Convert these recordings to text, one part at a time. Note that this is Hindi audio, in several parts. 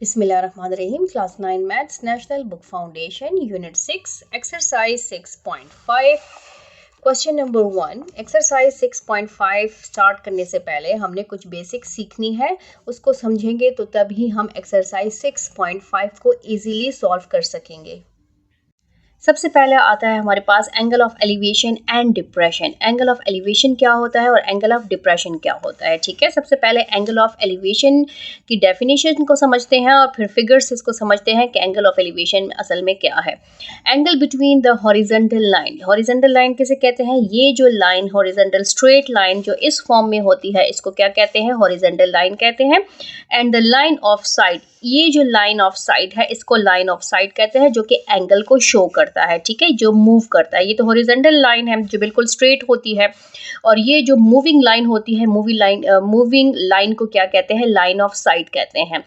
Bismillahirrahmanirrahim. Class 9 Maths, National Book Foundation, Unit 6, Exercise 6.5. Question number 1. Exercise 6.5 start करने से पहले हमने कुछ बेसिक सीखनी है, उसको समझेंगे तो तभी हम एक्सरसाइज 6.5 को इजीली सॉल्व कर सकेंगे। सबसे पहले आता है हमारे पास angle of elevation and depression. Angle of elevation क्या होता है और एंगल ऑफ डिप्रेशन क्या होता है, ठीक है। सबसे पहले एंगल ऑफ एलिवेशन की डेफिनेशन को समझते हैं और फिर फिगर्स इसको समझते हैं कि एंगल ऑफ एलिवेशन असल में क्या है। Angle between the horizontal line. Horizontal line किसे कहते हैं? ये जो लाइन हॉरिजॉन्टल स्ट्रेट लाइन जो इस फॉर्म में होती है इसको क्या कहते हैं? हॉरिजॉन्टल लाइन कहते हैं। And the line of side, ये जो लाइन ऑफ साइड है इसको लाइन ऑफ साइड कहते हैं, जो कि एंगल को शो करता है, ठीक है, जो मूव करता है। ये तो हॉरिजॉन्टल लाइन है जो बिल्कुल स्ट्रेट होती है, और ये जो मूविंग लाइन होती है, मूविंग लाइन को क्या कहते हैं? लाइन ऑफ साइड कहते हैं।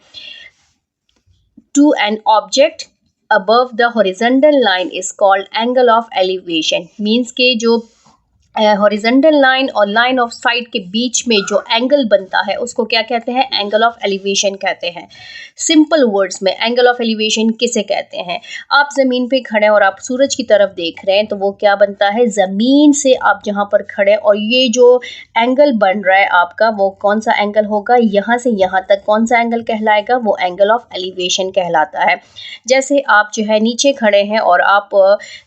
To an object above the horizontal line is called angle of elevation। मीन्स के जो हॉरिजॉन्टल लाइन और लाइन ऑफ साइड के बीच में जो एंगल बनता है उसको क्या कहते हैं? एंगल ऑफ एलिवेशन कहते हैं। सिंपल वर्ड्स में एंगल ऑफ एलिवेशन किसे कहते हैं? आप ज़मीन पे खड़े और आप सूरज की तरफ देख रहे हैं तो वो क्या बनता है? ज़मीन से आप जहाँ पर खड़े और ये जो एंगल बन रहा है आपका, वो कौन सा एंगल होगा? यहाँ से यहाँ तक कौन सा एंगल कहलाएगा? वो एंगल ऑफ एलिवेशन कहलाता है। जैसे आप जो है नीचे खड़े हैं और आप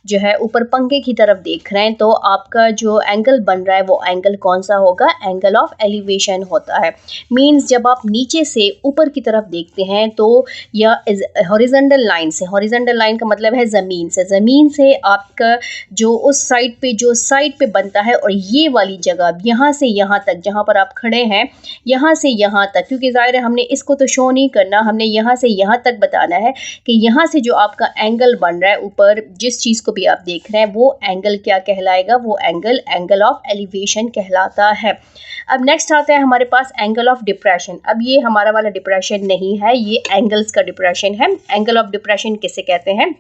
जो है ऊपर पंखे की तरफ देख रहे हैं तो आपका जो एंगल बन रहा है वो एंगल कौन सा होगा? एंगल ऑफ एलिवेशन होता है। मीन्स जब आप नीचे से ऊपर की तरफ देखते हैं तो यह हॉरिजॉन्टल लाइन से, हॉरिजॉन्टल लाइन का मतलब है ज़मीन से आपका जो उस साइड पे बनता है, और ये वाली जगह यहाँ से यहाँ तक जहाँ पर आप खड़े हैं, यहाँ से यहाँ तक, क्योंकि ज़ाहिर है हमने इसको तो शो नहीं करना, हमने यहाँ से यहाँ तक बताना है कि यहाँ से जो आपका एंगल बन रहा है ऊपर जिस चीज़ को भी आप देख रहे हैं वो एंगल क्या कहलाएगा? वो एंगल ऑफ एलिवेशन कहलाता है। अब नेक्स्ट आता है हमारे पास एंगल ऑफ डिप्रेशन। अब ये हमारा वाला डिप्रेशन नहीं है, ये एंगल्स का डिप्रेशन है। एंगल ऑफ डिप्रेशन किसे कहते हैं?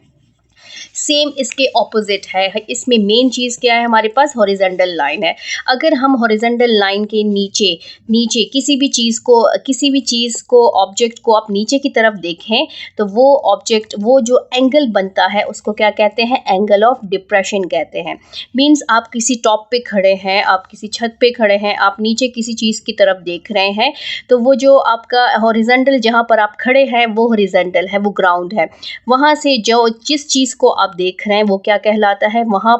सेम इसके ऑपोजिट है। इसमें मेन चीज़ क्या है? हमारे पास हॉरिजॉन्टल लाइन है। अगर हम हॉरिजॉन्टल लाइन के नीचे किसी भी चीज़ को ऑब्जेक्ट को आप नीचे की तरफ देखें तो वो जो एंगल बनता है उसको क्या कहते हैं? एंगल ऑफ डिप्रेशन कहते हैं। मीन्स आप किसी टॉप पे खड़े हैं, आप किसी छत पे खड़े हैं, आप नीचे किसी चीज़ की तरफ देख रहे हैं तो वो जो आपका हॉरिजॉन्टल जहाँ पर आप खड़े हैं वो हॉरिजॉन्टल है, वो ग्राउंड है। वहाँ से जिस चीज़ को आप देख रहे हैं वो क्या कहलाता है? वहाँ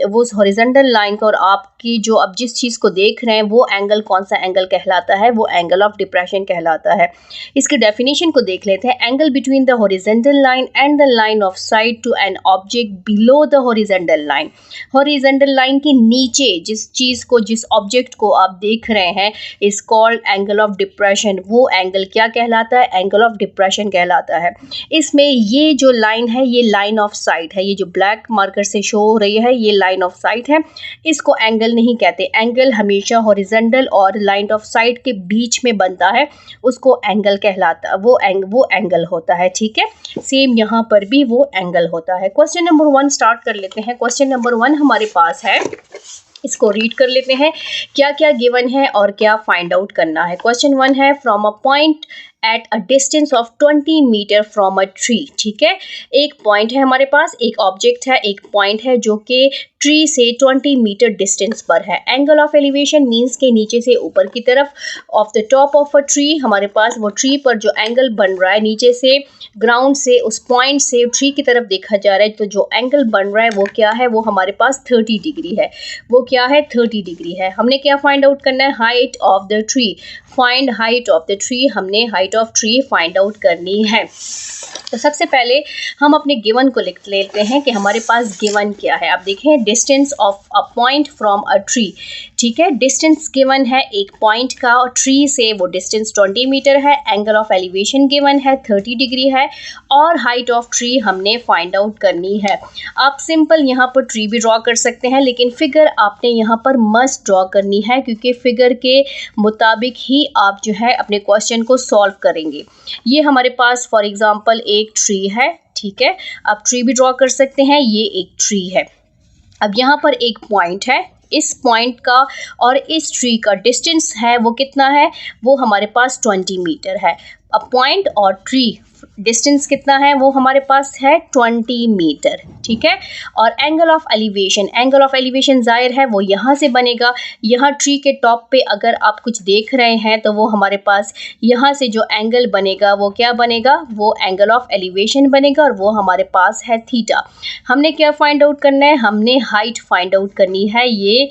वो हॉरिजॉन्टल लाइन का और आपकी जो आप जिस चीज़ को देख रहे हैं वो एंगल कौन सा एंगल कहलाता है? वो एंगल ऑफ डिप्रेशन कहलाता है। इसकी डेफिनेशन को देख लेते हैं। Angle between the horizontal line and the line of sight to an object below the horizontal line. Horizontal line के नीचे जिस ऑब्जेक्ट को आप देख रहे हैं is called angle of depression. वो एंगल क्या कहलाता है? एंगल ऑफ डिप्रेशन कहलाता है। इसमें ये जो लाइन है ये लाइन ऑफ साइट है, ये जो ब्लैक मार्कर से शो हो रही है ये लाइन ऑफ साइट है। इसको एंगल नहीं कहते। एंगल हमेशा हॉरिजॉन्टल और लाइन ऑफ साइट के बीच में बनता है, उसको एंगल कहलाता, वो एंगल होता है, ठीक है। सेम यहाँ पर भी वो एंगल होता है। क्वेश्चन नंबर 1 स्टार्ट कर लेते हैं। क्वेश्चन नंबर 1 हमारे पास है, इसको रीड कर लेते हैं क्या क्या गिवन है और क्या फाइंड आउट करना है। क्वेश्चन 1 है from a point at a distance of 20 metre from a tree. ठीक है, एक पॉइंट है हमारे पास, एक ऑब्जेक्ट है, एक पॉइंट है जो कि ट्री से 20 मीटर डिस्टेंस पर है। एंगल ऑफ एलिवेशन मीन्स के नीचे से ऊपर की तरफ, of the top of a tree, हमारे पास वो ट्री पर जो एंगल बन रहा है नीचे से, ग्राउंड से, उस पॉइंट से ट्री की तरफ देखा जा रहा है, तो जो एंगल बन रहा है वो क्या है? वो हमारे पास 30 डिग्री है। वो क्या है? 30 डिग्री है। हमने क्या फाइंड आउट करना है? Height of the tree. Find height of the tree, हमने height of tree find out करनी है। तो सबसे पहले हम अपने गिवन को लिख लेते हैं कि हमारे पास गिवन क्या है। आप देखें, distance of a point from a tree. ठीक है, डिस्टेंस गिवन है एक पॉइंट का, और ट्री से वो डिस्टेंस 20 मीटर है। एंगल ऑफ एलिवेशन गिवन है 30 डिग्री है, और हाइट ऑफ ट्री हमने फाइंड आउट करनी है। आप सिंपल यहाँ पर ट्री भी ड्रॉ कर सकते हैं, लेकिन फिगर आपने यहाँ पर मस्ट ड्रॉ करनी है, क्योंकि फिगर के मुताबिक ही आप जो है अपने क्वेश्चन को सॉल्व करेंगे। ये हमारे पास फॉर एग्जांपल एक ट्री है, ठीक है, आप ट्री भी ड्रॉ कर सकते हैं, ये एक ट्री है। अब यहाँ पर एक पॉइंट है, इस पॉइंट का और इस ट्री का डिस्टेंस है वो कितना है? वो हमारे पास 20 मीटर है। अ पॉइंट और ट्री डिस्टेंस कितना है, वो हमारे पास है 20 मीटर, ठीक है। और एंगल ऑफ एलिवेशन जाहिर है वो यहाँ से बनेगा। यहाँ ट्री के टॉप पे अगर आप कुछ देख रहे हैं तो वो हमारे पास यहाँ से जो एंगल बनेगा वो क्या बनेगा, वो एंगल ऑफ एलिवेशन बनेगा और वो हमारे पास है थीटा। हमने क्या फाइंड आउट करना है, हमने हाइट फाइंड आउट करनी है। ये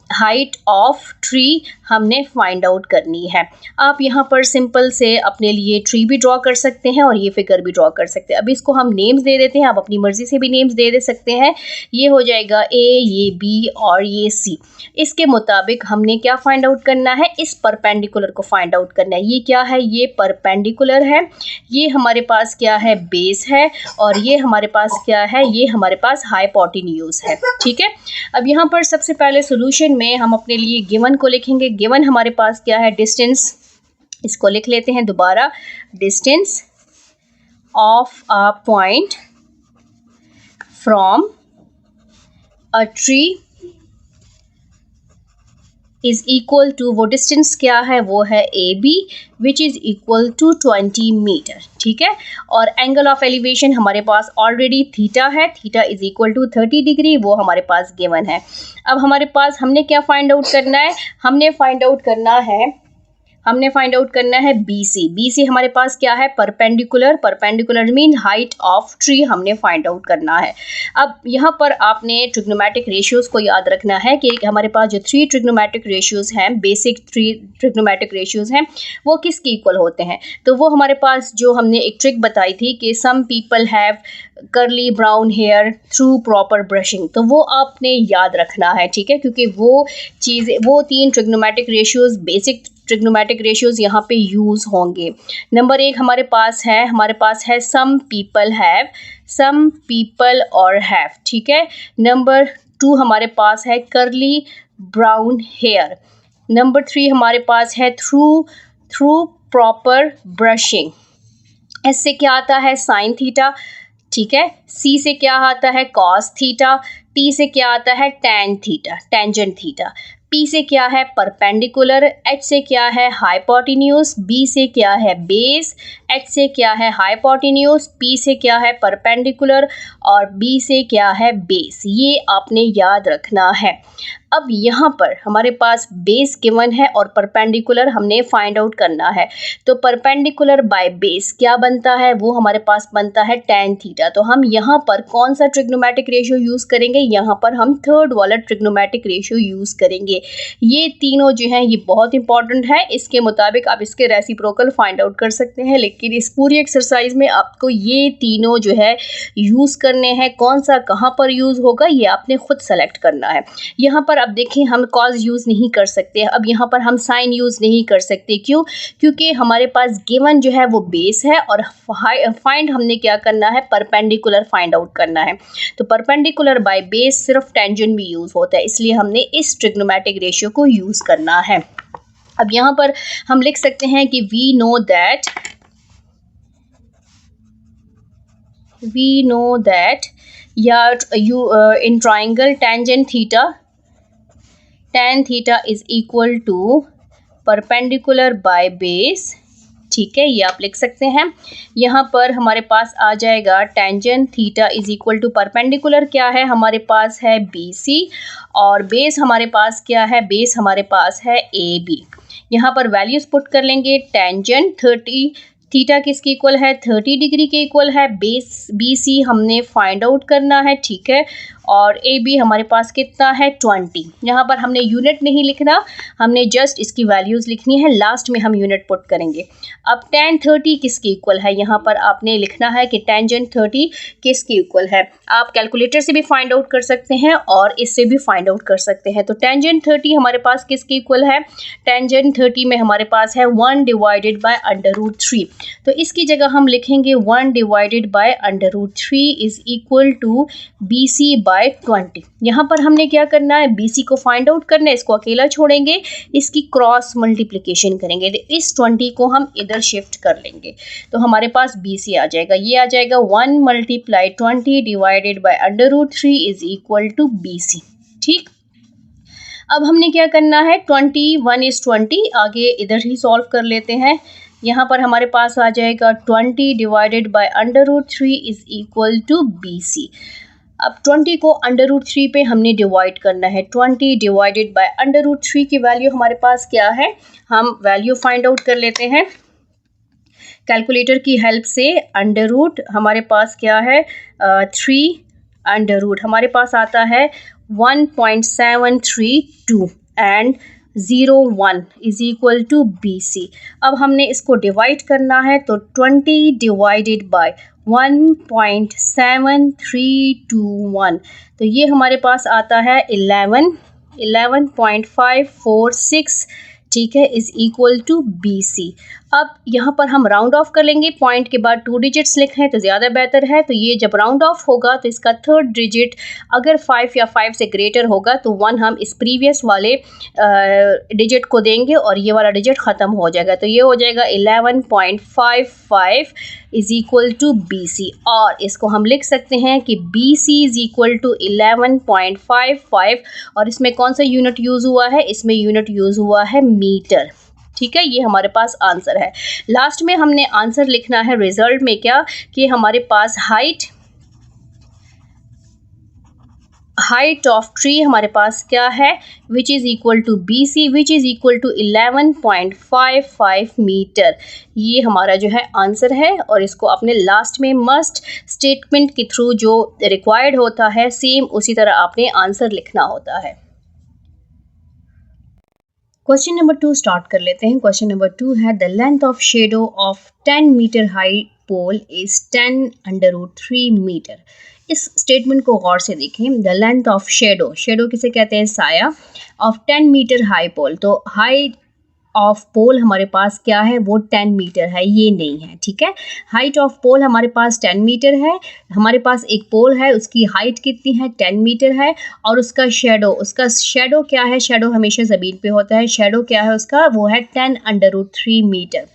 हाइट ऑफ ट्री हमने फाइंड आउट करनी है। आप यहाँ पर सिंपल से अपने लिए ट्री भी ड्रॉ कर सकते हैं और ये फिगर भी ड्रॉ कर सकते हैं। अब इसको हम नेम्स दे देते हैं, आप अपनी मर्जी से भी नेम्स दे सकते हैं। ये हो जाएगा ए, ये बी और ये सी। इसके मुताबिक हमने क्या फाइंड आउट करना है, इस परपेंडिकुलर को फाइंड आउट करना है। ये क्या है, ये परपेंडिकुलर है, ये हमारे पास क्या है, बेस है, और ये हमारे पास क्या है, ये हमारे पास हाइपोटेन्यूज है, ठीक है। अब यहाँ पर सबसे पहले सोल्यूशन में हम अपने लिए गिवन को लिखेंगे। गिवन हमारे पास क्या है, डिस्टेंस, इसको लिख लेते हैं दोबारा, distance of a point from a tree is equal to, वो डिस्टेंस क्या है, वो है A B, which is equal to 20 metre, ठीक है। और एंगल ऑफ एलिवेशन हमारे पास ऑलरेडी थीटा है, theta is equal to 30 degree, वो हमारे पास गिवन है। अब हमारे पास हमने क्या फाइंड आउट करना है, हमने फाइंड आउट करना है BC। BC हमारे पास क्या है, perpendicular mean height of tree हमने फाइंड आउट करना है। अब यहाँ पर आपने ट्रिग्नोमेट्रिक रेशियोज को याद रखना है कि हमारे पास जो 3 ट्रिग्नोमेट्रिक रेशियोज हैं, बेसिक 3 ट्रिग्नोमेट्रिक रेशियोज हैं, वो किसके इक्वल होते हैं। तो वो हमारे पास जो हमने एक ट्रिक बताई थी कि some people have curly brown hair through proper brushing, तो वो आपने याद रखना है, ठीक है, क्योंकि वो चीज़ें, वो 3 trigonometric ratios, basic trigonometric ratios यहाँ पे यूज़ होंगे। नंबर 1 हमारे पास है सम पीपल और हैव, ठीक है। नंबर 2 हमारे पास है कर्ली ब्राउन हेयर। नंबर 3 हमारे पास है थ्रू प्रॉपर ब्रशिंग। एस से क्या आता है, साइन थीटा, ठीक है। सी से क्या आता है, कॉस थीटा। टी से क्या आता है, tan theta, tangent theta. P से क्या है, परपेंडिकुलर। एच से क्या है, हाइपोटेन्यूज। बी से क्या है, बेस। एच से क्या है, हाइपोटेन्यूज। पी से क्या है, परपेंडिकुलर, और बी से क्या है, बेस। ये आपने याद रखना है। अब यहाँ पर हमारे पास बेस गिवन है और परपेंडिकुलर हमने फाइंड आउट करना है। तो परपेंडिकुलर बाय बेस क्या बनता है, वो हमारे पास बनता है टैन थीटा। तो हम यहाँ पर कौन सा ट्रिग्नोमेट्रिक रेशियो यूज़ करेंगे, यहाँ पर हम थर्ड वाला ट्रिग्नोमेट्रिक रेशियो यूज़ करेंगे। ये तीनों जो हैं ये बहुत इंपॉर्टेंट है। इसके मुताबिक आप इसके रेसिप्रोकल फाइंड आउट कर सकते हैं, लेकिन इस पूरी एक्सरसाइज में आपको ये तीनों जो है यूज़ करने हैं। कौन सा कहाँ पर यूज़ होगा ये आपने खुद सेलेक्ट करना है। यहाँ पर अब देखिए हम कॉज यूज़ नहीं कर सकते, अब यहाँ पर हम साइन यूज़ नहीं कर सकते। क्यों, क्योंकि हमारे पास गिवन जो है वो बेस है और फाइंड हमने क्या करना है, परपेंडिकुलर फाइंड आउट करना है। तो परपेंडिकुलर बाय बेस सिर्फ टेंजेंट भी यूज़ होता है, इसलिए हमने इस ट्रिग्नोमेट्रिक रेशियो को यूज़ करना है। अब यहाँ पर हम लिख सकते हैं कि we know that in triangle tangent theta, tan theta is equal to perpendicular by base, ठीक है, ये आप लिख सकते हैं। यहाँ पर हमारे पास आ जाएगा tangent theta is equal to perpendicular क्या है, हमारे पास है BC, और बेस हमारे पास क्या है, बेस हमारे पास है AB। यहाँ पर वैल्यूज पुट कर लेंगे। टेंजेंट 30 थीटा किसके इक्वल है, 30 डिग्री के इक्वल है। बेस BC हमने फाइंड आउट करना है, ठीक है, और AB हमारे पास कितना है, 20। यहाँ पर हमने यूनिट नहीं लिखना, हमने जस्ट इसकी वैल्यूज़ लिखनी है, लास्ट में हम यूनिट पुट करेंगे। अब tan 30 किसके इक्वल है, यहाँ पर आपने लिखना है कि टेंजेंट 30 किसके इक्वल है। आप कैलकुलेटर से भी फाइंड आउट कर सकते हैं और इससे भी फाइंड आउट कर सकते हैं। तो टेंजेंट 30 हमारे पास किसके इक्वल है, टेंजेंट 30 में हमारे पास है 1 डिवाइडेड बाय √3। तो इसकी जगह हम लिखेंगे 1 divided by √3 is equal to BC by 20। यहाँ पर हमने क्या करना है, BC को फाइंड आउट करना है, इसको अकेला छोड़ेंगे, इसकी क्रॉस मल्टीप्लिकेशन करेंगे, तो इस 20 को हम इधर शिफ्ट कर लेंगे, तो हमारे पास BC आ जाएगा। ये आ जाएगा 1 × 20 divided by √3 is equal to BC, ठीक। अब हमने क्या करना है, 21:20, आगे इधर ही सॉल्व कर लेते हैं। यहाँ पर हमारे पास आ जाएगा 20 divided by √3 is equal to BC। अब 20 को √3 पे हमने डिवाइड करना है। 20 डिवाइडेड बाय √3 की वैल्यू हमारे पास क्या है, हम वैल्यू फाइंड आउट कर लेते हैं कैलकुलेटर की हेल्प से। √ हमारे पास क्या है, 3 √ हमारे पास आता है 1.732 and 01 is equal to BC। अब हमने इसको डिवाइड करना है, तो 20 डिवाइडेड बाय 1.7321, तो ये हमारे पास आता है 11.546, ठीक है, इज इक्वल टू BC। अब यहाँ पर हम राउंड ऑफ कर लेंगे, पॉइंट के बाद 2 डिजिट्स लिखें तो ज़्यादा बेहतर है। तो ये जब राउंड ऑफ होगा तो इसका 3rd डिजिट अगर 5 या 5 से ग्रेटर होगा तो 1 हम इस प्रीवियस वाले डिजिट को देंगे और ये वाला डिजिट ख़त्म हो जाएगा। तो ये हो जाएगा 11.55 इज इक्वल टू BC, और इसको हम लिख सकते हैं कि BC इज इक्वल टू 11.55, और इसमें कौन सा यूनिट यूज़ हुआ है, इसमें यूनिट यूज़ हुआ है मीटर, ठीक है। ये हमारे पास आंसर है। लास्ट में हमने आंसर लिखना है रिजल्ट में क्या, कि हमारे पास हाइट ऑफ ट्री हमारे पास क्या है, which is equal to BC which is equal to 11.55 metre. ये हमारा जो है आंसर है, और इसको आपने लास्ट में मस्ट स्टेटमेंट के थ्रू जो रिक्वायर्ड होता है सेम उसी तरह आपने आंसर लिखना होता है। क्वेश्चन नंबर 2 स्टार्ट कर लेते हैं। क्वेश्चन नंबर 2 है, the length of shadow of 10 metre high pole is 10 √3 metre. इस स्टेटमेंट को गौर से देखें। The length of shadow, shadow किसे कहते हैं, साया, ऑफ 10 मीटर हाई पोल, तो हाइट ऑफ पोल हमारे पास क्या है, वो 10 मीटर है, ये नहीं है, ठीक है। हाइट ऑफ पोल हमारे पास 10 मीटर है, हमारे पास एक पोल है, उसकी हाइट कितनी है, 10 मीटर है, और उसका शेडो क्या है, शेडो हमेशा ज़मीन पे होता है, शेडो क्या है उसका, वो है 10 √3 metre.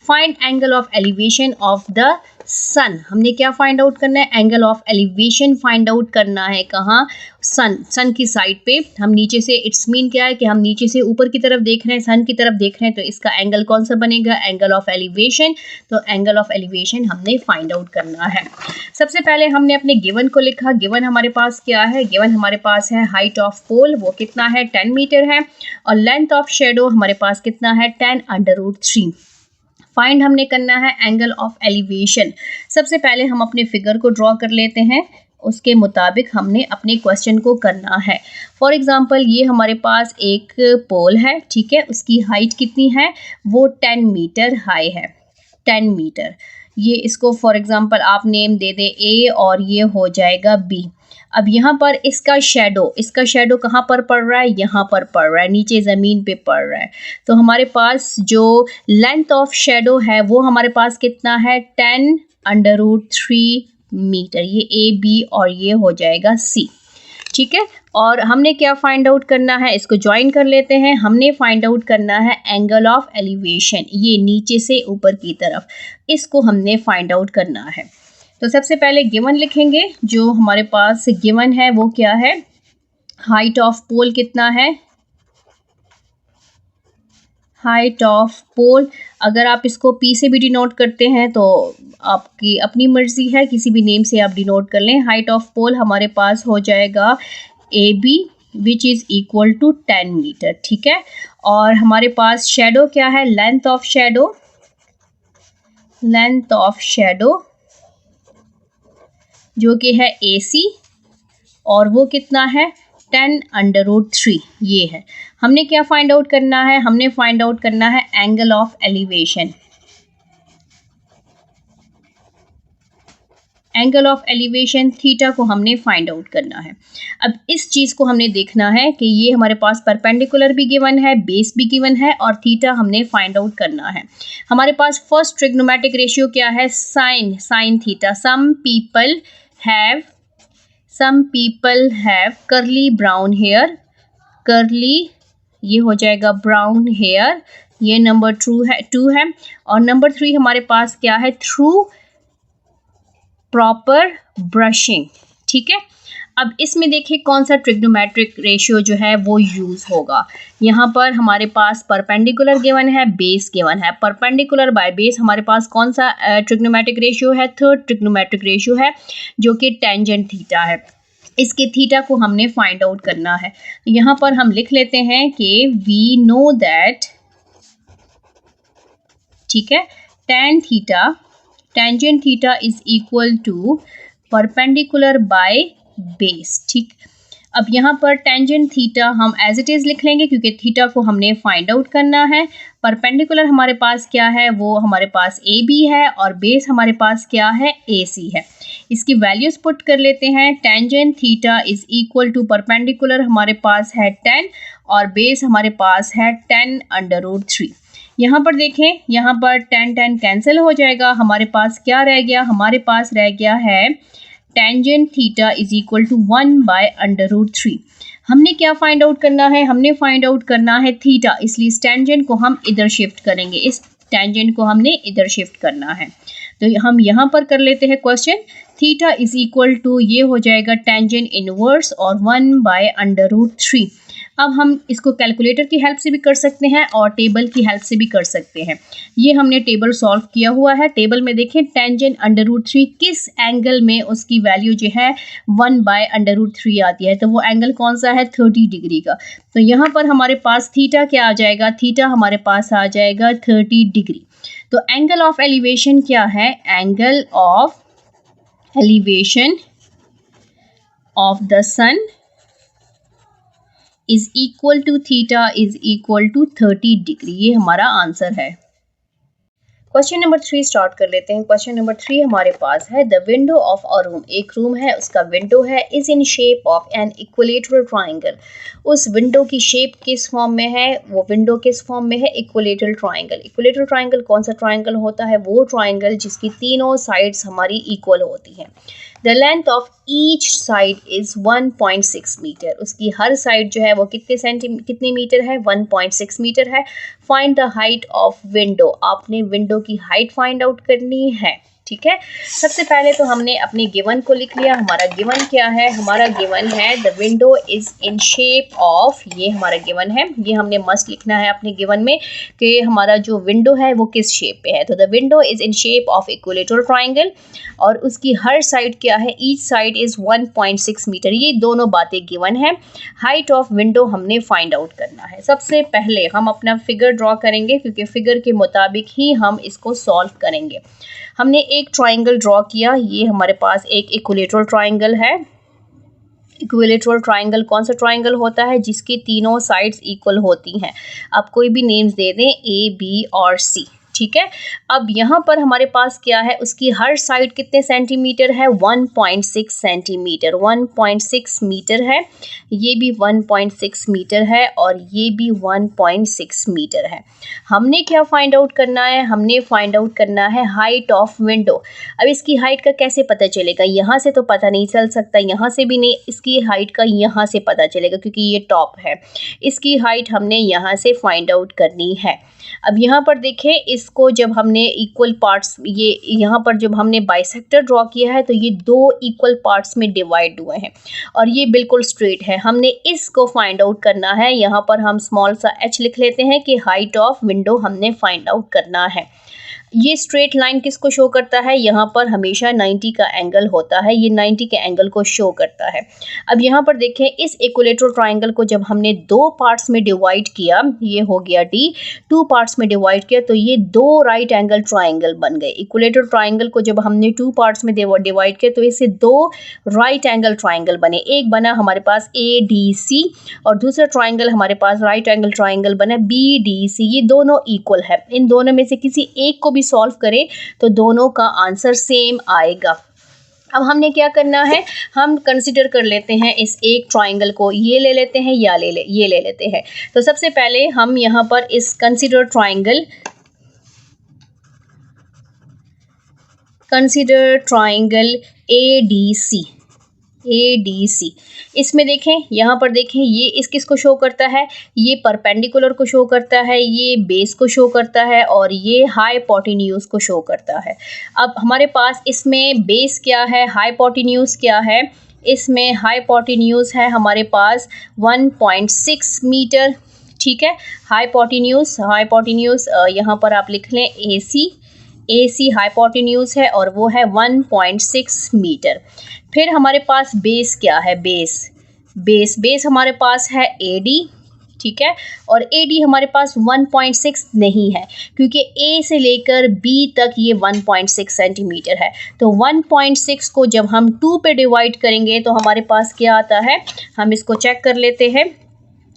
Find angle of elevation of the sun, हमने क्या फाइंड आउट करना है, angle of elevation find out करना है, कहाँ, सन की साइड पे। हम नीचे से, इट्स मीन क्या है कि हम नीचे से ऊपर की तरफ देख रहे हैं, सन की तरफ देख रहे हैं, तो इसका एंगल कौन सा बनेगा, एंगल ऑफ एलिवेशन। तो एंगल ऑफ एलिवेशन हमने फाइंड आउट करना है। सबसे पहले हमने अपने गिवन को लिखा। गिवन हमारे पास क्या है, गिवन हमारे पास है हाइट ऑफ पोल, वो कितना है, 10 मीटर है, और लेंथ ऑफ शेडो हमारे पास कितना है, 10 √3। फाइंड हमने करना है एंगल ऑफ एलिवेशन। सबसे पहले हम अपने फिगर को ड्रॉ कर लेते हैं, उसके मुताबिक हमने अपने क्वेश्चन को करना है। फॉर एग्जांपल ये हमारे पास एक पोल है, ठीक है, उसकी हाइट कितनी है, वो 10 मीटर हाई है, 10 मीटर। ये इसको फॉर एग्जांपल आप नेम दे दें A, और ये हो जाएगा B। अब यहाँ पर इसका शेडो कहाँ पर पड़ रहा है, यहाँ पर पड़ रहा है, नीचे ज़मीन पे पड़ रहा है। तो हमारे पास जो लेंथ ऑफ शेडो है वो हमारे पास कितना है, 10 √3 मीटर। ये AB और ये हो जाएगा C, ठीक है। और हमने क्या फाइंड आउट करना है, इसको ज्वाइन कर लेते हैं। हमने फाइंड आउट करना है एंगल ऑफ एलिवेशन, ये नीचे से ऊपर की तरफ, इसको हमने फाइंड आउट करना है। तो सबसे पहले गिवन लिखेंगे, जो हमारे पास गिवन है वो क्या है, हाइट ऑफ पोल कितना है, हाइट ऑफ पोल, अगर आप इसको P से भी डिनोट करते हैं तो आपकी अपनी मर्जी है, किसी भी नेम से आप डिनोट कर लें। हाइट ऑफ पोल हमारे पास हो जाएगा AB which is equal to 10 metre, ठीक है। और हमारे पास शेडो क्या है, लेंथ ऑफ शेडो जो कि है AC, और वो कितना है, 10 √3, ये है। हमने क्या फाइंड आउट करना है, हमने फाइंड आउट करना है angle of elevation. Angle of elevation theta को हमने फाइंड आउट करना है। अब इस चीज़ को हमने देखना है कि ये हमारे पास परपेंडिकुलर भी गिवन है, बेस भी गिवन है, और थीटा हमने फाइंड आउट करना है। हमारे पास फर्स्ट ट्रिग्नोमेट्रिक रेशियो क्या है, sine theta. Some people have curly brown hair, curly ये हो जाएगा ब्राउन हेयर, ये नंबर 2 है। और नंबर 3 हमारे पास क्या है, थ्रू प्रॉपर ब्रशिंग, ठीक है। अब इसमें देखिए कौन सा ट्रिग्नोमेट्रिक रेशियो जो है वो यूज़ होगा। यहाँ पर हमारे पास परपेंडिकुलर गिवन है, बेस गिवन है। परपेंडिकुलर बाय बेस हमारे पास कौन सा ट्रिग्नोमेट्रिक रेशियो है, थर्ड ट्रिग्नोमेट्रिक रेशियो है जो कि टेंजेंट थीटा है। इसके थीटा को हमने फाइंड आउट करना है। तो यहाँ पर हम लिख लेते हैं कि वी नो दैट, ठीक है, tan theta, tangent theta is equal to perpendicular by base. ठीक, अब यहाँ पर टेंजेंट थीटा हम एज इट इज़ लिख लेंगे क्योंकि थीटा को हमने फाइंड आउट करना है। परपेंडिकुलर हमारे पास क्या है, वो हमारे पास ए बी है और बेस हमारे पास क्या है, ए सी है। इसकी वैल्यूज पुट कर लेते हैं। Tangent theta is equal to perpendicular हमारे पास है 10 और बेस हमारे पास है 10√3। यहाँ पर देखें, यहाँ पर 10 कैंसिल हो जाएगा। हमारे पास क्या रह गया, हमारे पास रह गया है tangent theta is equal to 1/√3। हमने क्या फाइंड आउट करना है, हमने फाइंड आउट करना है थीटा, इसलिए इस टेंजेंट को हम इधर शिफ्ट करेंगे, इस टेंजेंट को हमने इधर शिफ्ट करना है। तो हम यहाँ पर कर लेते हैं question, theta is equal to ये हो जाएगा टेंजेंट इनवर्स और 1/√3। अब हम इसको कैलकुलेटर की हेल्प से भी कर सकते हैं और टेबल की हेल्प से भी कर सकते हैं। ये हमने टेबल सॉल्व किया हुआ है। टेबल में देखें टेंजेंट √3 किस एंगल में उसकी वैल्यू जो है 1/√3 आती है, तो वो एंगल कौन सा है, 30 डिग्री का। तो यहाँ पर हमारे पास थीटा क्या आ जाएगा, थीटा हमारे पास आ जाएगा 30 डिग्री। तो एंगल ऑफ एलिवेशन क्या है, angle of elevation of the sun is equal to theta is equal to 30 degree. ये हमारा आंसर है। क्वेश्चन नंबर 3 स्टार्ट कर लेते हैं। क्वेश्चन नंबर 3 हमारे पास है, the window of a room, एक रूम है, उसका विंडो है, is in shape of an equilateral triangle. उस विंडो की शेप किस फॉर्म में है, वो विंडो किस फॉर्म में है, इक्विलेटरल ट्राइंगल। इक्विलेटरल ट्राइंगल कौन सा ट्राइंगल होता है, वो ट्राइंगल जिसकी तीनों साइड्स हमारी इक्वल होती हैं। The length of each side is 1.6 metre. उसकी हर साइड जो है वो कितनी मीटर है, 1.6 मीटर है। Find the height of window, आपने विंडो की हाइट फाइंड आउट करनी है। ठीक है, सबसे पहले तो हमने अपने गिवन को लिख लिया। हमारा गिवन क्या है, हमारा गिवन है the window is in shape of, ये हमारा गिवन है, ये हमने मस्ट लिखना है अपने गिवन में कि हमारा जो विंडो है वो किस शेप पे है। तो the window is in shape of equilateral triangle और उसकी हर साइड क्या है, ईच साइड इज 1.6 मीटर। ये दोनों बातें गिवन है। हाइट ऑफ विंडो हमने फाइंड आउट करना है। सबसे पहले हम अपना फिगर ड्रॉ करेंगे क्योंकि फिगर के मुताबिक ही हम इसको सॉल्व करेंगे। हमने एक ट्राइंगल ड्रॉ किया, ये हमारे पास एक इक्विलेटरल ट्राइंगल है। इक्विलेटरल ट्राइंगल कौन सा ट्राइंगल होता है, जिसकी तीनों साइड्स इक्वल होती हैं। आप कोई भी नेम्स दे दें, ए बी और सी। ठीक है, अब यहाँ पर हमारे पास क्या है, उसकी हर साइड कितने सेंटीमीटर है, 1.6 सेंटीमीटर, 1.6 मीटर है। ये भी 1.6 मीटर है और ये भी 1.6 मीटर है। हमने क्या फाइंड आउट करना है, हमने फाइंड आउट करना है हाइट ऑफ विंडो। अब इसकी हाइट का कैसे पता चलेगा, यहाँ से तो पता नहीं चल सकता, यहाँ से भी नहीं, इसकी हाइट का यहाँ से पता चलेगा क्योंकि ये टॉप है। इसकी हाइट हमने यहाँ से फाइंड आउट करनी है। अब यहाँ पर देखें, इसको जब हमने इक्वल पार्ट्स, ये यहाँ पर जब हमने बाइसेक्टर ड्रॉ किया है तो ये दो इक्वल पार्ट्स में डिवाइड हुए हैं और ये बिल्कुल स्ट्रेट है। हमने इसको फाइंड आउट करना है। यहाँ पर हम स्मॉल सा h लिख लेते हैं कि हाइट ऑफ विंडो हमने फाइंड आउट करना है। ये स्ट्रेट लाइन किसको शो करता है, यहाँ पर हमेशा 90 का एंगल होता है, ये 90 के एंगल को शो करता है। अब यहाँ पर देखें, इस इक्विलेटरल ट्राइंगल को जब हमने दो पार्ट्स में डिवाइड किया, ये हो गया D, 2 पार्ट्स में डिवाइड किया तो ये दो राइट एंगल ट्राइंगल बन गए। इक्विलेटरल ट्राइंगल को जब हमने 2 पार्ट्स में डिवाइड किया तो इससे दो राइट एंगल ट्राइंगल बने। एक बना हमारे पास ADC और दूसरा ट्राइंगल हमारे पास राइट एंगल ट्राइंगल बना BDC। ये दोनों इक्वल है। इन दोनों में से किसी एक को भी सॉल्व करें तो दोनों का आंसर सेम आएगा। अब हमने क्या करना है, हम कंसिडर कर लेते हैं इस एक ट्राइंगल को, ये ले लेते हैं या ये ले लेते हैं। तो सबसे पहले हम यहाँ पर इस कंसिडर ट्राइंगल ADC, इसमें देखें, यहाँ पर देखें, ये इस किस को शो करता है, ये परपेंडिकुलर को शो करता है, ये बेस को शो करता है और ये हाइपोटेन्यूज को शो करता है। अब हमारे पास इसमें बेस क्या है, हाइपोटेन्यूज क्या है, इसमें हाइपोटेन्यूज है हमारे पास 1.6 मीटर। ठीक है, हाइपोटेन्यूज यहाँ पर आप लिख लें AC हाइपोटेन्यूज है और वो है 1.6 मीटर। फिर हमारे पास बेस क्या है, बेस हमारे पास है AD। ठीक है, और AD हमारे पास 1.6 नहीं है क्योंकि A से लेकर B तक ये 1.6 सेंटीमीटर है। तो 1.6 को जब हम 2 पे डिवाइड करेंगे तो हमारे पास क्या आता है, हम इसको चेक कर लेते हैं।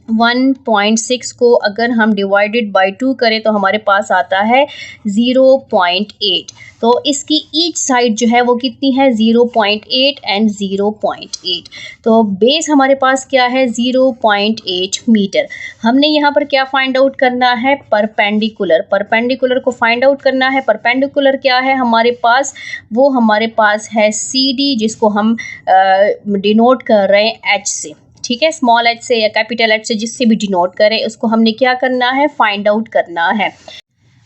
1.6 को अगर हम डिवाइडेड बाय 2 करें तो हमारे पास आता है 0.8। तो इसकी ईच साइड जो है वो कितनी है, 0.8 एंड 0.8। तो बेस हमारे पास क्या है, 0.8 मीटर। हमने यहाँ पर क्या फाइंड आउट करना है, परपेंडिकुलर को फाइंड आउट करना है। परपेंडिकुलर क्या है हमारे पास, वो हमारे पास है CD, जिसको हम डिनोट कर रहे हैं H से। ठीक है, स्मॉल h से या कैपिटल H से, जिससे भी डिनोट करें, उसको हमने क्या करना है, फाइंड आउट करना है।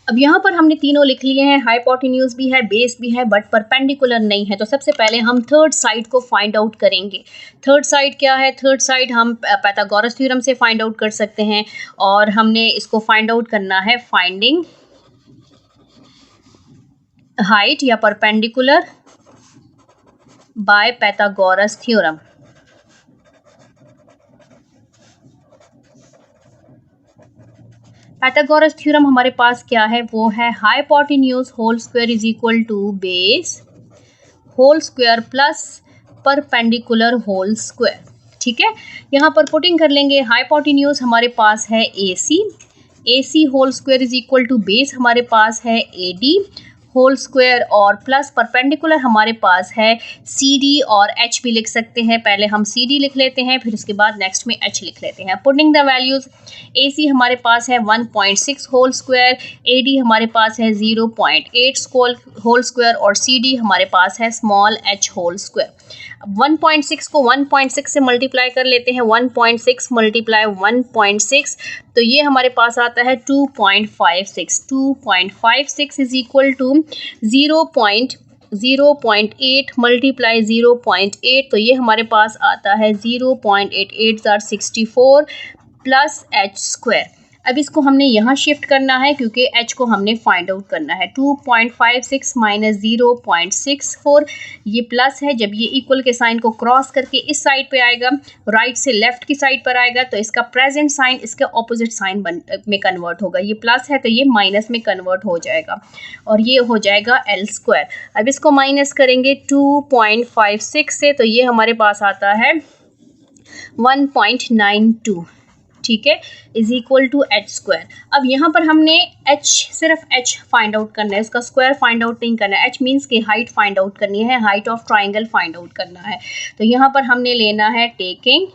अब यहाँ पर हमने तीनों लिख लिए हैं, हाइपोटेन्यूज भी है, बेस भी है, बट परपेंडिकुलर नहीं है। तो सबसे पहले हम थर्ड साइड को फाइंड आउट करेंगे। थर्ड साइड क्या है, थर्ड साइड हम पाइथागोरस थ्योरम से फाइंड आउट कर सकते हैं और हमने इसको फाइंड आउट करना है फाइंडिंग हाइट या perpendicular by Pythagoras theorem. Pythagoras theorem हमारे पास क्या है, वो है hypotenuse whole square is equal to base whole square plus perpendicular whole square. ठीक है, यहाँ पर पुटिंग कर लेंगे। हाइपोटेन्यूज हमारे पास है AC whole square is equal to base हमारे पास है AD होल स्क्वायर और प्लस परपेंडिकुलर हमारे पास है CD और H भी लिख सकते हैं। पहले हम CD लिख लेते हैं, फिर उसके बाद नेक्स्ट में H लिख लेते हैं। पुटिंग द वैल्यूज, AC हमारे पास है 1.6 होल स्क्वायर, AD हमारे पास है 0.8 होल स्क्वायर और CD हमारे पास है स्मॉल h होल स्क्वायर। 1.6 को 1.6 से मल्टीप्लाई कर लेते हैं, 1.6 मल्टीप्लाई 1.6, तो ये हमारे पास आता है 2.56 इज इक्वल टू 0.8 मल्टीप्लाई 0.8, तो ये हमारे पास आता है 0.8864 प्लस h स्क्वायर। अब इसको हमने यहाँ शिफ्ट करना है क्योंकि h को हमने फाइंड आउट करना है। 2.56 माइनस 0.64, ये प्लस है। जब ये इक्वल के साइन को क्रॉस करके इस साइड पे आएगा, राइट से लेफ्ट की साइड पर आएगा, तो इसका प्रेजेंट साइन इसके ऑपोजिट साइन में कन्वर्ट होगा। ये प्लस है तो ये माइनस में कन्वर्ट हो जाएगा और ये हो जाएगा l स्क्वायर। अब इसको माइनस करेंगे 2.56 से, तो ये हमारे पास आता है 1.92। ठीक है, is equal to h square. अब यहाँ पर हमने सिर्फ h फाइंड आउट करना है, उसका स्क्वायर फाइंड आउट नहीं करना है। h मीन्स कि हाइट फाइंड आउट करनी है, height of triangle find out करना है। तो यहाँ पर हमने लेना है taking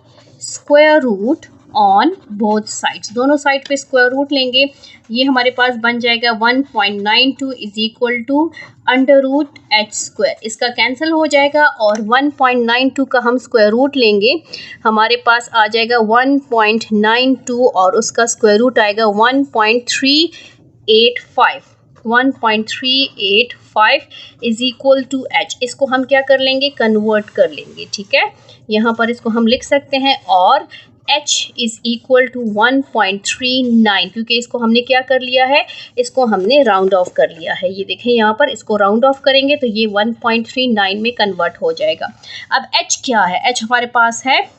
square root on both sides, दोनों साइड पे स्क्वायर रूट लेंगे। ये हमारे पास बन जाएगा 1.92 is equal to under root h square. इसका कैंसिल हो जाएगा और 1.92 का हम स्क्वायर रूट लेंगे, हमारे पास आ जाएगा 1.92 और उसका स्क्वायर रूट आएगा 1.385 इज इक्वल टू h। इसको हम क्या कर लेंगे, कन्वर्ट कर लेंगे। ठीक है, यहाँ पर इसको हम लिख सकते हैं और h इज इक्वल टू 1.39, क्योंकि इसको हमने क्या कर लिया है, इसको हमने राउंड ऑफ कर लिया है। ये देखें यहाँ पर इसको राउंड ऑफ करेंगे तो ये 1.39 में कन्वर्ट हो जाएगा। अब h क्या है, h हमारे पास है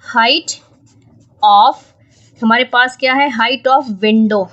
हाइट ऑफ, हमारे पास क्या है, height of window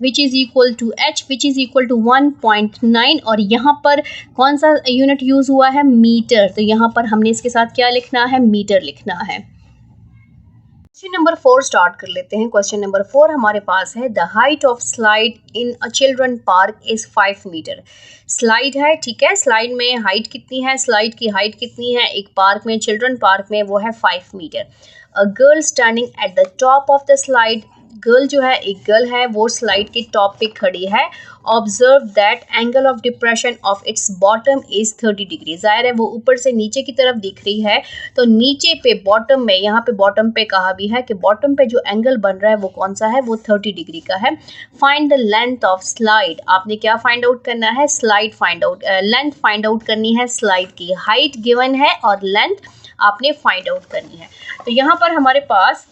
which is equal to h which is equal to 1.9 और यहाँ पर कौन सा यूनिट यूज़ हुआ है, मीटर। तो यहाँ पर हमने इसके साथ क्या लिखना है, मीटर लिखना है। क्वेश्चन नंबर 4 स्टार्ट कर लेते हैं। क्वेश्चन नंबर 4 हमारे पास है the height of slide in a children park is 5 metre. Slide है, ठीक है, स्लाइड में हाइट कितनी है, स्लाइड की हाइट कितनी है एक पार्क में, चिल्ड्रन पार्क में, वो है 5 metre. A girl standing at the top of the slide girl जो है, एक गर्ल है, वो स्लाइड के टॉप पे खड़ी है। Observe that angle of depression of its bottom is 30 degree. जाहिर है वो ऊपर से नीचे की तरफ दिख रही है, तो नीचे पे बॉटम में, यहाँ पे बॉटम पे कहा भी है कि बॉटम पे जो एंगल बन रहा है वो कौन सा है, वो 30 डिग्री का है। Find the length of slide. आपने क्या फाइंड आउट करना है, slide find out, length find out करनी है स्लाइड की। हाइट गिवन है और लेंथ आपने फाइंड आउट करनी है। तो यहाँ पर हमारे पास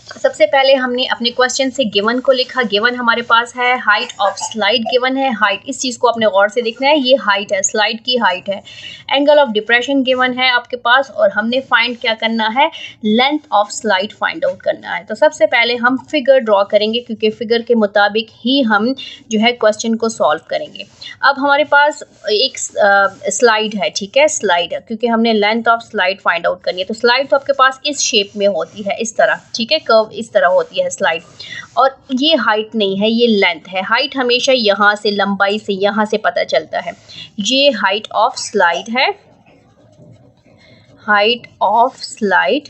सबसे पहले हमने अपने क्वेश्चन से गिवन को लिखा। गिवन हमारे पास है हाइट ऑफ स्लाइड गिवन है। हाइट, इस चीज़ को आपने गौर से देखना है, ये हाइट है, स्लाइड की हाइट है। एंगल ऑफ डिप्रेशन गिवन है आपके पास, और हमने फाइंड क्या करना है, length of slide find out करना है। तो सबसे पहले हम फिगर ड्रॉ करेंगे, क्योंकि फिगर के मुताबिक ही हम जो है क्वेश्चन को सॉल्व करेंगे। अब हमारे पास एक स्लाइड है, ठीक है, स्लाइड है, क्योंकि हमने length of slide find out करनी है। तो स्लाइड तो आपके पास इस शेप में होती है, इस तरह, ठीक है, इस तरह होती है स्लाइड, और ये हाइट नहीं है, ये लेंथ है। हाइट हमेशा यहाँ से, लंबाई से, यहाँ से पता चलता है। ये हाइट ऑफ स्लाइड है, हाइट ऑफ स्लाइड,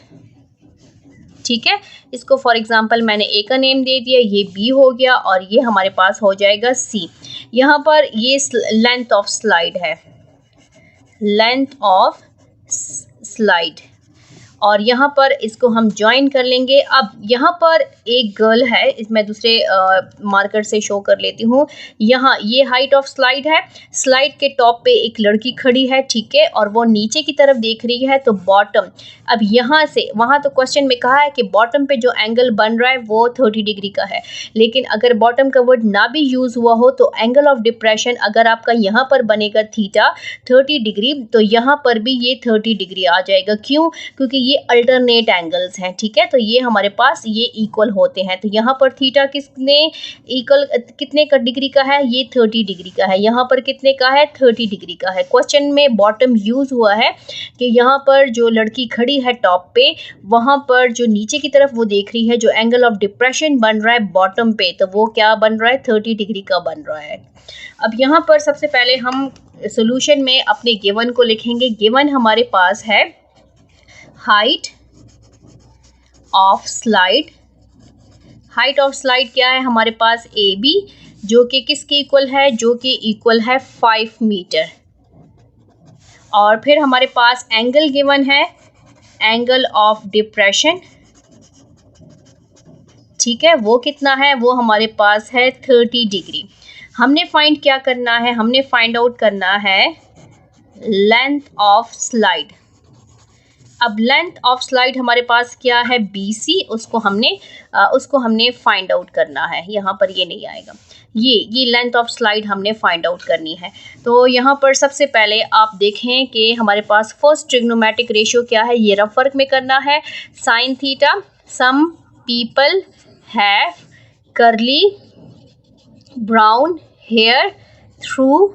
ठीक है। इसको फॉर एग्जांपल मैंने ए का नेम दे दिया, ये बी हो गया, और ये हमारे पास हो जाएगा सी। यहाँ पर ये लेंथ ऑफ स्लाइड है, लेंथ ऑफ स्लाइड, और यहाँ पर इसको हम ज्वाइन कर लेंगे। अब यहाँ पर एक गर्ल है, मैं दूसरे मार्कर से शो कर लेती हूँ। यहाँ ये हाइट ऑफ स्लाइड है, स्लाइड के टॉप पे एक लड़की खड़ी है, ठीक है, और वो नीचे की तरफ देख रही है, तो बॉटम। अब यहाँ से वहाँ तो क्वेश्चन में कहा है कि बॉटम पे जो एंगल बन रहा है वो 30 डिग्री का है, लेकिन अगर बॉटम का वर्ड ना भी यूज़ हुआ हो तो एंगल ऑफ डिप्रेशन अगर आपका यहाँ पर बनेगा थीटा 30 डिग्री, तो यहाँ पर भी ये 30 डिग्री आ जाएगा। क्यों? क्योंकि ये अल्टरनेट एंगल्स हैं, ठीक है, तो ये हमारे पास ये इक्वल होते हैं। तो यहाँ पर थीटा किसने इक्वल, कितने का डिग्री का है, ये 30 डिग्री का है। यहाँ पर कितने का है, 30 डिग्री का है। क्वेश्चन में बॉटम यूज हुआ है कि यहाँ पर जो लड़की खड़ी है टॉप पे, वहाँ पर जो नीचे की तरफ वो देख रही है, जो एंगल ऑफ डिप्रेशन बन रहा है बॉटम पे, तो वो क्या बन रहा है, 30 डिग्री का बन रहा है। अब यहाँ पर सबसे पहले हम सॉल्यूशन में अपने गिवन को लिखेंगे। गिवन हमारे पास है height of slide. Height of slide क्या है हमारे पास, ए बी, जो कि किसके इक्वल है, जो कि इक्वल है 5 मीटर। और फिर हमारे पास एंगल गिवन है, एंगल ऑफ डिप्रेशन, ठीक है, वो कितना है, वो हमारे पास है 30 डिग्री। हमने फाइंड क्या करना है, हमने फाइंड आउट करना है लेंथ ऑफ स्लाइड। अब लेंथ ऑफ स्लाइड हमारे पास क्या है, BC, उसको हमने फाइंड आउट करना है। यहाँ पर ये नहीं आएगा, ये लेंथ ऑफ स्लाइड हमने फाइंड आउट करनी है। तो यहाँ पर सबसे पहले आप देखें कि हमारे पास फर्स्ट ट्रिग्नोमेट्रिक रेशियो क्या है, ये रफ वर्क में करना है। Sine theta, some people have curly brown hair through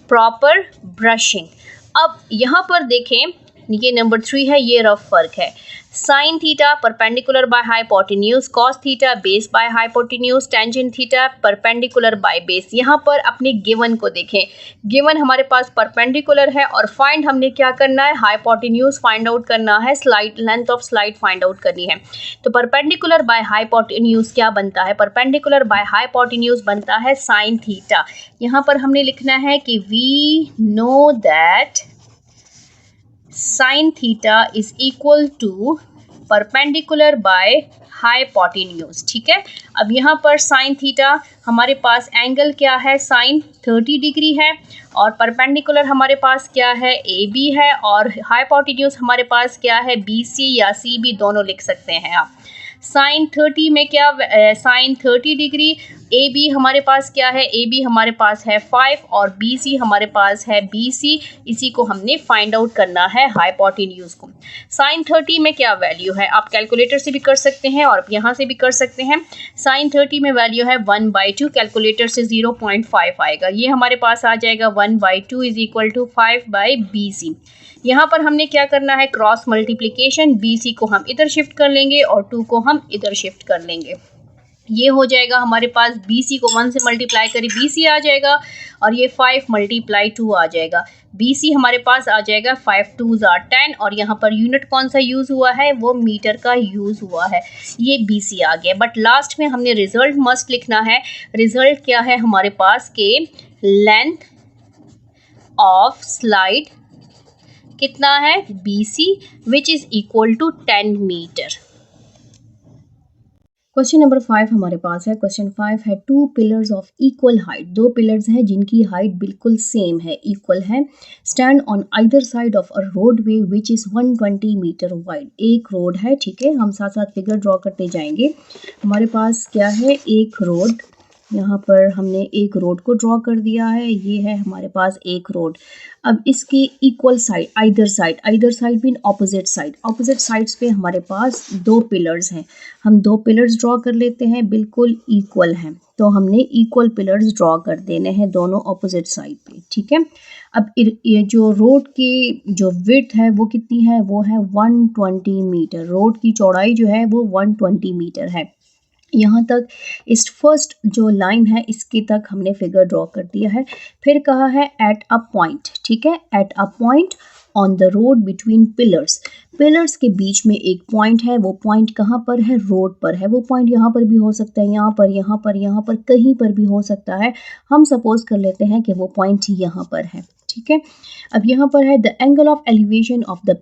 proper brushing. अब यहाँ पर देखें, ये नंबर 3 है, ये रफ वर्क है। Sine theta perpendicular by hypotenuse, cos theta base by hypotenuse, tangent theta perpendicular by base. यहाँ पर अपने गिवन को देखें, गिवन हमारे पास परपेंडिकुलर है, और फाइंड हमने क्या करना है, हाइपोटेन्यूज फाइंड आउट करना है, slide length of slide find out करनी है। तो परपेंडिकुलर बाय हाइपोटेन्यूज क्या बनता है, परपेंडिकुलर बाय हाइपोटेन्यूज बनता है साइन थीटा। यहाँ पर हमने लिखना है कि we know that sin theta is equal to perpendicular by hypotenuse, ठीक है। अब यहाँ पर sin theta हमारे पास एंगल क्या है, sin 30 डिग्री है, और परपेंडिकुलर हमारे पास क्या है, AB है, और हाइपोटेन्यूज हमारे पास क्या है, BC या CB, दोनों लिख सकते हैं आप। साइन 30 में क्या, साइन 30 डिग्री, AB हमारे पास क्या है, AB हमारे पास है 5, और BC हमारे पास है BC। इसी को हमने फाइंड आउट करना है, हाइपोटेन्यूज को। साइन 30 में क्या वैल्यू है, आप कैलकुलेटर से भी कर सकते हैं और यहाँ से भी कर सकते हैं। साइन 30 में वैल्यू है 1/2, कैलकुलेटर से 0.5 आएगा, ये हमारे पास आ जाएगा 1/2 इज इक्वल टू 5/BC। यहाँ पर हमने क्या करना है, क्रॉस मल्टीप्लिकेशन, BC को हम इधर शिफ्ट कर लेंगे और 2 को हम इधर शिफ्ट कर लेंगे। ये हो जाएगा हमारे पास BC को 1 से मल्टीप्लाई करें BC आ जाएगा, और ये 5 × 2 आ जाएगा। BC हमारे पास आ जाएगा 5 2s are 10, और यहाँ पर यूनिट कौन सा यूज़ हुआ है, वो मीटर का यूज़ हुआ है। ये BC आ गया। बट लास्ट में हमने रिजल्ट मस्ट लिखना है। रिजल्ट क्या है हमारे पास के लेंथ ऑफ स्लाइड कितना है BC, which is equal to 10 metre. Question number 5 हमारे पास है। क्वेश्चन 5 है 2 pillars of equal height, 2 pillars हैं जिनकी हाइट बिल्कुल सेम है, इक्वल है, stand on either side of a road way which is 120 metre wide. एक रोड है, ठीक है, हम साथ साथ फिगर ड्रॉ करते जाएंगे। हमारे पास क्या है, एक रोड, यहाँ पर हमने एक रोड को ड्रॉ कर दिया है, ये है हमारे पास एक रोड। अब इसके equal side, either side mean opposite sides पे हमारे पास 2 पिलर्स हैं। हम 2 पिलर्स ड्रॉ कर लेते हैं, बिल्कुल इक्वल हैं, तो हमने इक्वल पिलर्स ड्रॉ कर देने हैं दोनों ऑपोजिट साइड पे, ठीक है। अब ये जो रोड की जो विड्थ है वो कितनी है, वो है 120 मीटर। रोड की चौड़ाई जो है वो 120 मीटर है। यहाँ तक इस फर्स्ट जो लाइन है इसके तक हमने फिगर ड्रॉ कर दिया है। फिर कहा है एट अ पॉइंट, ठीक है, at a point on the road between pillars के बीच में एक पॉइंट है। वो पॉइंट कहाँ पर है, रोड पर है। वो पॉइंट यहाँ पर भी हो सकता है, यहाँ पर कहीं पर भी हो सकता है। हम सपोज कर लेते हैं कि वो पॉइंट यहाँ पर है, ठीक है। अब यहाँ पर है the angle of elevation of the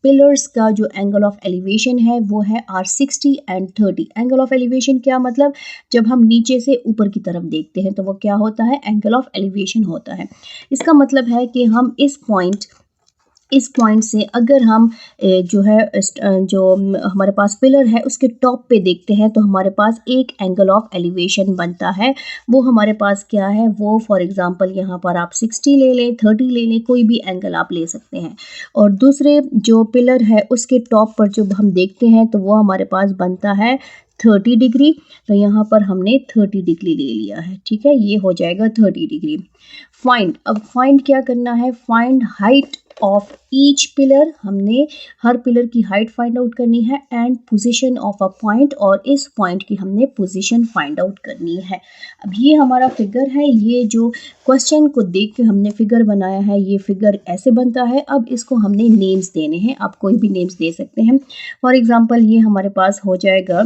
pillars का जो एंगल ऑफ एलिवेशन है वो है R60 and 30। Angle of elevation क्या मतलब, जब हम नीचे से ऊपर की तरफ देखते हैं तो वो क्या होता है, एंगल ऑफ एलिवेशन होता है। इसका मतलब है कि हम इस पॉइंट से अगर हम जो हमारे पास पिलर है उसके टॉप पे देखते हैं तो हमारे पास एक एंगल ऑफ एलिवेशन बनता है। वो हमारे पास क्या है, वो फॉर एग्जांपल यहाँ पर आप 60 ले लें, 30 ले लें, कोई भी एंगल आप ले सकते हैं। और दूसरे जो पिलर है उसके टॉप पर जब हम देखते हैं तो वो हमारे पास बनता है 30 डिग्री। तो यहाँ पर हमने 30 डिग्री ले लिया है, ठीक है, ये हो जाएगा 30 डिग्री। अब फाइंड क्या करना है, find height of each pillar. हमने हर पिलर की हाइट फाइंड आउट करनी है, and position of a point, और इस पॉइंट की हमने पोजीशन फाइंड आउट करनी है। अब ये हमारा फिगर है, ये जो क्वेश्चन को देख के हमने फिगर बनाया है, ये फिगर ऐसे बनता है। अब इसको हमने नेम्स देने हैं, आप कोई भी नेम्स दे सकते हैं। फॉर एग्जांपल ये हमारे पास हो जाएगा,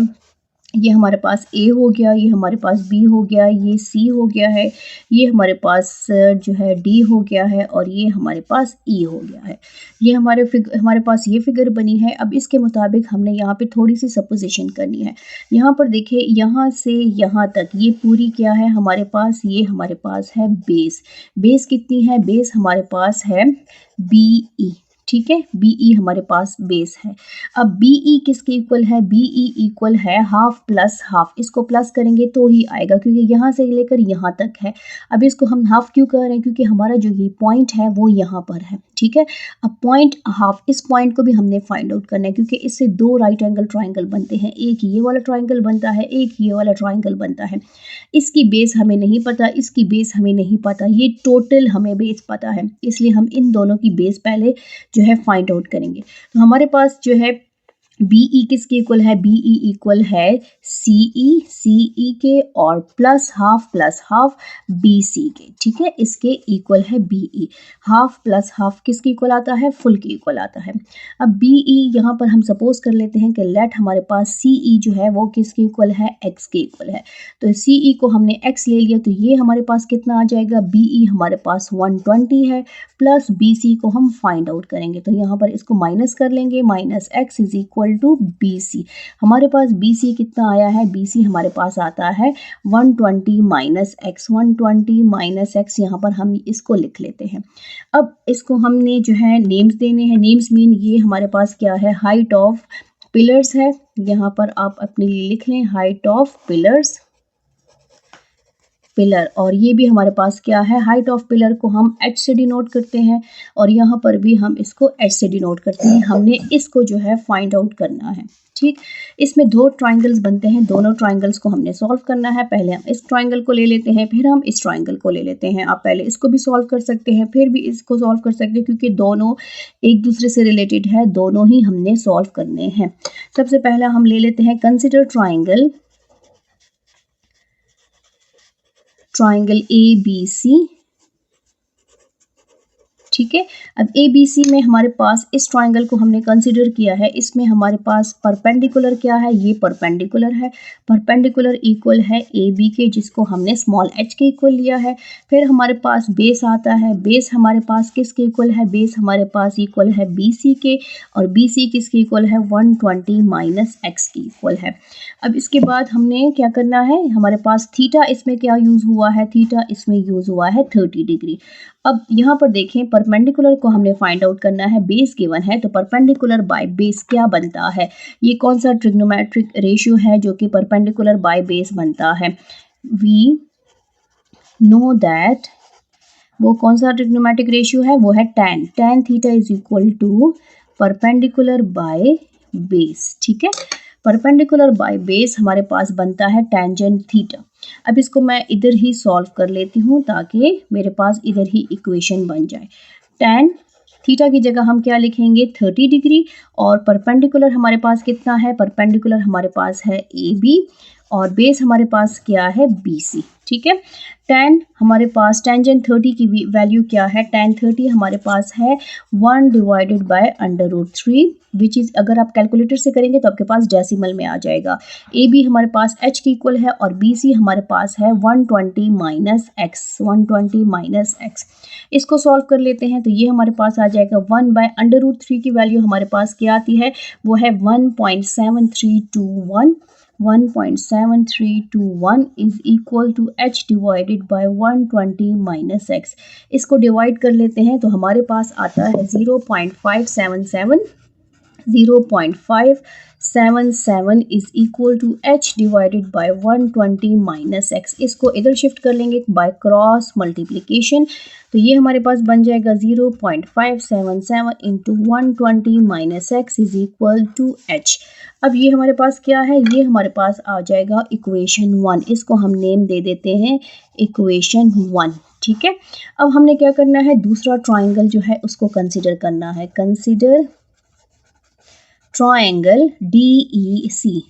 ये हमारे पास A हो गया, ये हमारे पास B हो गया, ये C हो गया है, ये हमारे पास जो है D हो गया है, और ये हमारे पास E हो गया है। ये हमारे पास ये फिगर बनी है। अब इसके मुताबिक हमने यहाँ पे थोड़ी सी सपोजिशन करनी है। यहाँ पर देखिए, यहाँ से यहाँ तक ये पूरी क्या है हमारे पास, ये हमारे पास है बेस कितनी है, बेस हमारे पास है BE, ठीक है, BE हमारे पास बेस है। अब BE किसके इक्वल है, BE इक्वल है हाफ प्लस हाफ। इसको प्लस करेंगे तो ही आएगा, क्योंकि यहाँ से लेकर यहाँ तक है। अब इसको हम हाफ क्यों कर रहे हैं, क्योंकि हमारा जो ये पॉइंट है वो यहाँ पर है, ठीक है। अब पॉइंट हाफ, इस पॉइंट को भी हमने फाइंड आउट करना है, क्योंकि इससे 2 राइट एंगल ट्राइंगल बनते हैं। एक ये वाला ट्राइंगल बनता है, एक ये वाला ट्राइंगल बनता है। इसकी बेस हमें नहीं पता, इसकी बेस हमें नहीं पता, ये टोटल हमें बेस पता है, इसलिए हम इन दोनों की बेस पहले जो है फाइंड आउट करेंगे। तो हमारे पास जो है BE किसके इक्वल है, BE इक्वल है CE के, और प्लस हाफ BC के, ठीक है, इसके इक्वल है BE। हाफ प्लस हाफ किसके इक्वल आता है, फुल के इक्वल आता है। अब BE यहाँ पर हम सपोज कर लेते हैं कि लेट हमारे पास CE जो है वो किसके इक्वल है, X के इक्वल है। तो CE को हमने X ले लिया, तो ये हमारे पास कितना आ जाएगा, BE हमारे पास 120 है, प्लस BC को हम फाइंड आउट करेंगे। तो यहाँ पर इसको माइनस कर लेंगे, minus X is equal to BC। हमारे पास BC कितना आया है, BC हमारे पास आता है 120 माइनस X, 120 माइनस X। यहाँ पर हम इसको लिख लेते हैं। अब इसको हमने जो है नेम्स देने हैं। नेम्स मीन ये हमारे पास क्या है, हाइट ऑफ पिलर्स है। यहाँ पर आप अपने लिए लिख लें हाइट ऑफ पिलर, और ये भी हमारे पास क्या है, हाइट ऑफ पिलर को हम H से डिनोट करते हैं, और यहाँ पर भी हम इसको H से डिनोट करते हैं। हमने इसको जो है फाइंड आउट करना है, ठीक। इसमें 2 ट्राइंगल्स बनते हैं, दोनों ट्राइंगल्स को हमने सॉल्व करना है। पहले हम इस ट्राइंगल को ले लेते हैं, फिर हम इस ट्राइंगल को ले लेते हैं। आप पहले इसको भी सॉल्व कर सकते हैं, फिर भी इसको सॉल्व कर सकते हैं, क्योंकि दोनों एक दूसरे से रिलेटेड है, दोनों ही हमने सॉल्व करने हैं। सबसे पहला हम ले लेते हैं कंसिडर ट्राइंगल ट्राइंगल ABC, ठीक है। अब ABC में हमारे पास इस ट्राइंगल को हमने कंसिडर किया है, इसमें हमारे पास परपेंडिकुलर क्या है, ये परपेंडिकुलर है, परपेंडिकुलर इक्वल है AB के, जिसको हमने स्मॉल h के इक्वल लिया है। फिर हमारे पास बेस आता है, बेस हमारे पास किसके इक्वल है, बेस हमारे पास इक्वल है BC के, और BC किसके इक्वल है, 120 माइनस x के इक्वल है। अब इसके बाद हमने क्या करना है, हमारे पास थीटा इसमें क्या यूज़ हुआ है, थीटा इसमें यूज़ हुआ है 30 डिग्री। अब यहाँ पर देखें, परपेंडिकुलर को हमने फाइंड आउट करना है, बेस गिवन है, तो परपेंडिकुलर बाय बेस क्या बनता है, ये कौन सा ट्रिग्नोमेट्रिक रेशियो है जो कि परपेंडिकुलर बाय बेस बनता है। वी नो दैट वो कौन सा ट्रिग्नोमेट्रिक रेशियो है, वो है tan theta is equal to perpendicular by base, ठीक है। परपेंडिकुलर बाय बेस हमारे पास बनता है टेंजेंट थीटा। अब इसको मैं इधर ही सॉल्व कर लेती हूँ ताकि मेरे पास इधर ही इक्वेशन बन जाए। tan थीटा की जगह हम क्या लिखेंगे, 30 डिग्री, और परपेंडिकुलर हमारे पास कितना है, परपेंडिकुलर हमारे पास है AB, और बेस हमारे पास क्या है, BC, ठीक है। tan हमारे पास टेंजेंट 30 की वैल्यू क्या है, tan 30 हमारे पास है 1 डिवाइडेड बाय √3, विच इज़ अगर आप कैलकुलेटर से करेंगे तो आपके पास डेसिमल में आ जाएगा। AB हमारे पास h के इक्वल है, और BC हमारे पास है 120 माइनस x, 120 माइनस x। इसको सॉल्व कर लेते हैं तो ये हमारे पास आ जाएगा 1 बाय √3 की वैल्यू हमारे पास क्या आती है, वो है 1.7321, 1.7321 is equal to h divided by 120 minus x। इसको डिवाइड कर लेते हैं तो हमारे पास आता है 0.577, 0.577 is equal to h divided by 120 minus x। इसको इधर शिफ्ट कर लेंगे बाय क्रॉस मल्टीप्लिकेशन, तो ये हमारे पास बन जाएगा 0.577 into 120 minus x is equal to h। अब ये हमारे पास क्या है, ये हमारे पास आ जाएगा इक्वेशन 1, इसको हम नेम दे देते हैं इक्वेशन 1, ठीक है। अब हमने क्या करना है, दूसरा ट्राइंगल जो है उसको कंसिडर करना है। कंसिडर ट्राइंगल DEC,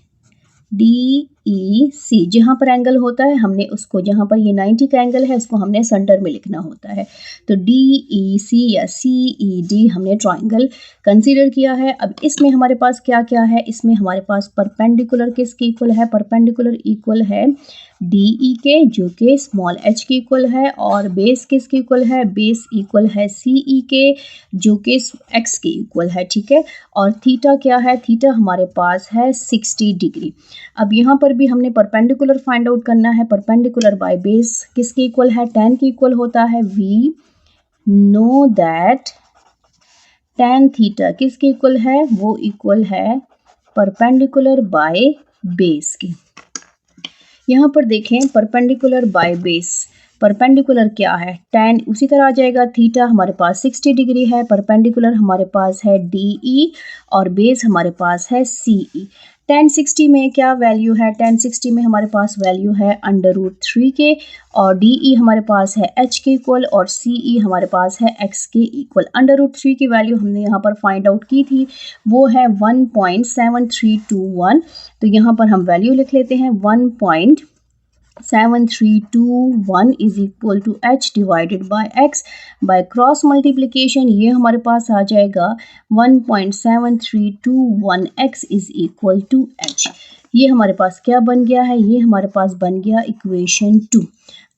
जहाँ पर एंगल होता है हमने उसको, जहाँ पर ये 90 का एंगल है उसको हमने सेंटर में लिखना होता है। तो DEC या CED हमने ट्राइंगल कंसीडर किया है। अब इसमें हमारे पास क्या क्या है, इसमें हमारे पास परपेंडिकुलर किसके इक्वल है, परपेंडिकुलर इक्वल है DE के, जो कि स्मॉल h के इक्वल है, और बेस किसके इक्वल है, बेस इक्वल है CE के, जो कि x के इक्वल है, ठीक है। और थीटा क्या है, थीटा हमारे पास है 60 डिग्री। अब यहाँ पर भी हमने परपेंडिकुलर फाइंड आउट करना है, परपेंडिकुलर बाय बेस किसके इक्वल है, tan के इक्वल होता है। We know that tan theta किसके इक्वल है, वो इक्वल है परपेंडिकुलर बाय बेस के। यहाँ पर देखें परपेंडिकुलर बाय बेस, परपेंडिकुलर क्या है, tan उसी तरह आ जाएगा, थीटा हमारे पास 60 डिग्री है, परपेंडिकुलर हमारे पास है DE, और बेस हमारे पास है CE। tan 60 में क्या वैल्यू है, tan 60 में हमारे पास वैल्यू है √3 के, और DE हमारे पास है h के इक्वल, और CE हमारे पास है x के इक्वल। √3 की वैल्यू हमने यहाँ पर फाइंड आउट की थी, वो है 1.7321, तो यहाँ पर हम वैल्यू लिख लेते हैं 1.7321 is equal to h divided by x। By cross multiplication ये हमारे पास आ जाएगा 1.7321x is equal to h। ये हमारे पास क्या बन गया है, ये हमारे पास बन गया इक्वेशन 2।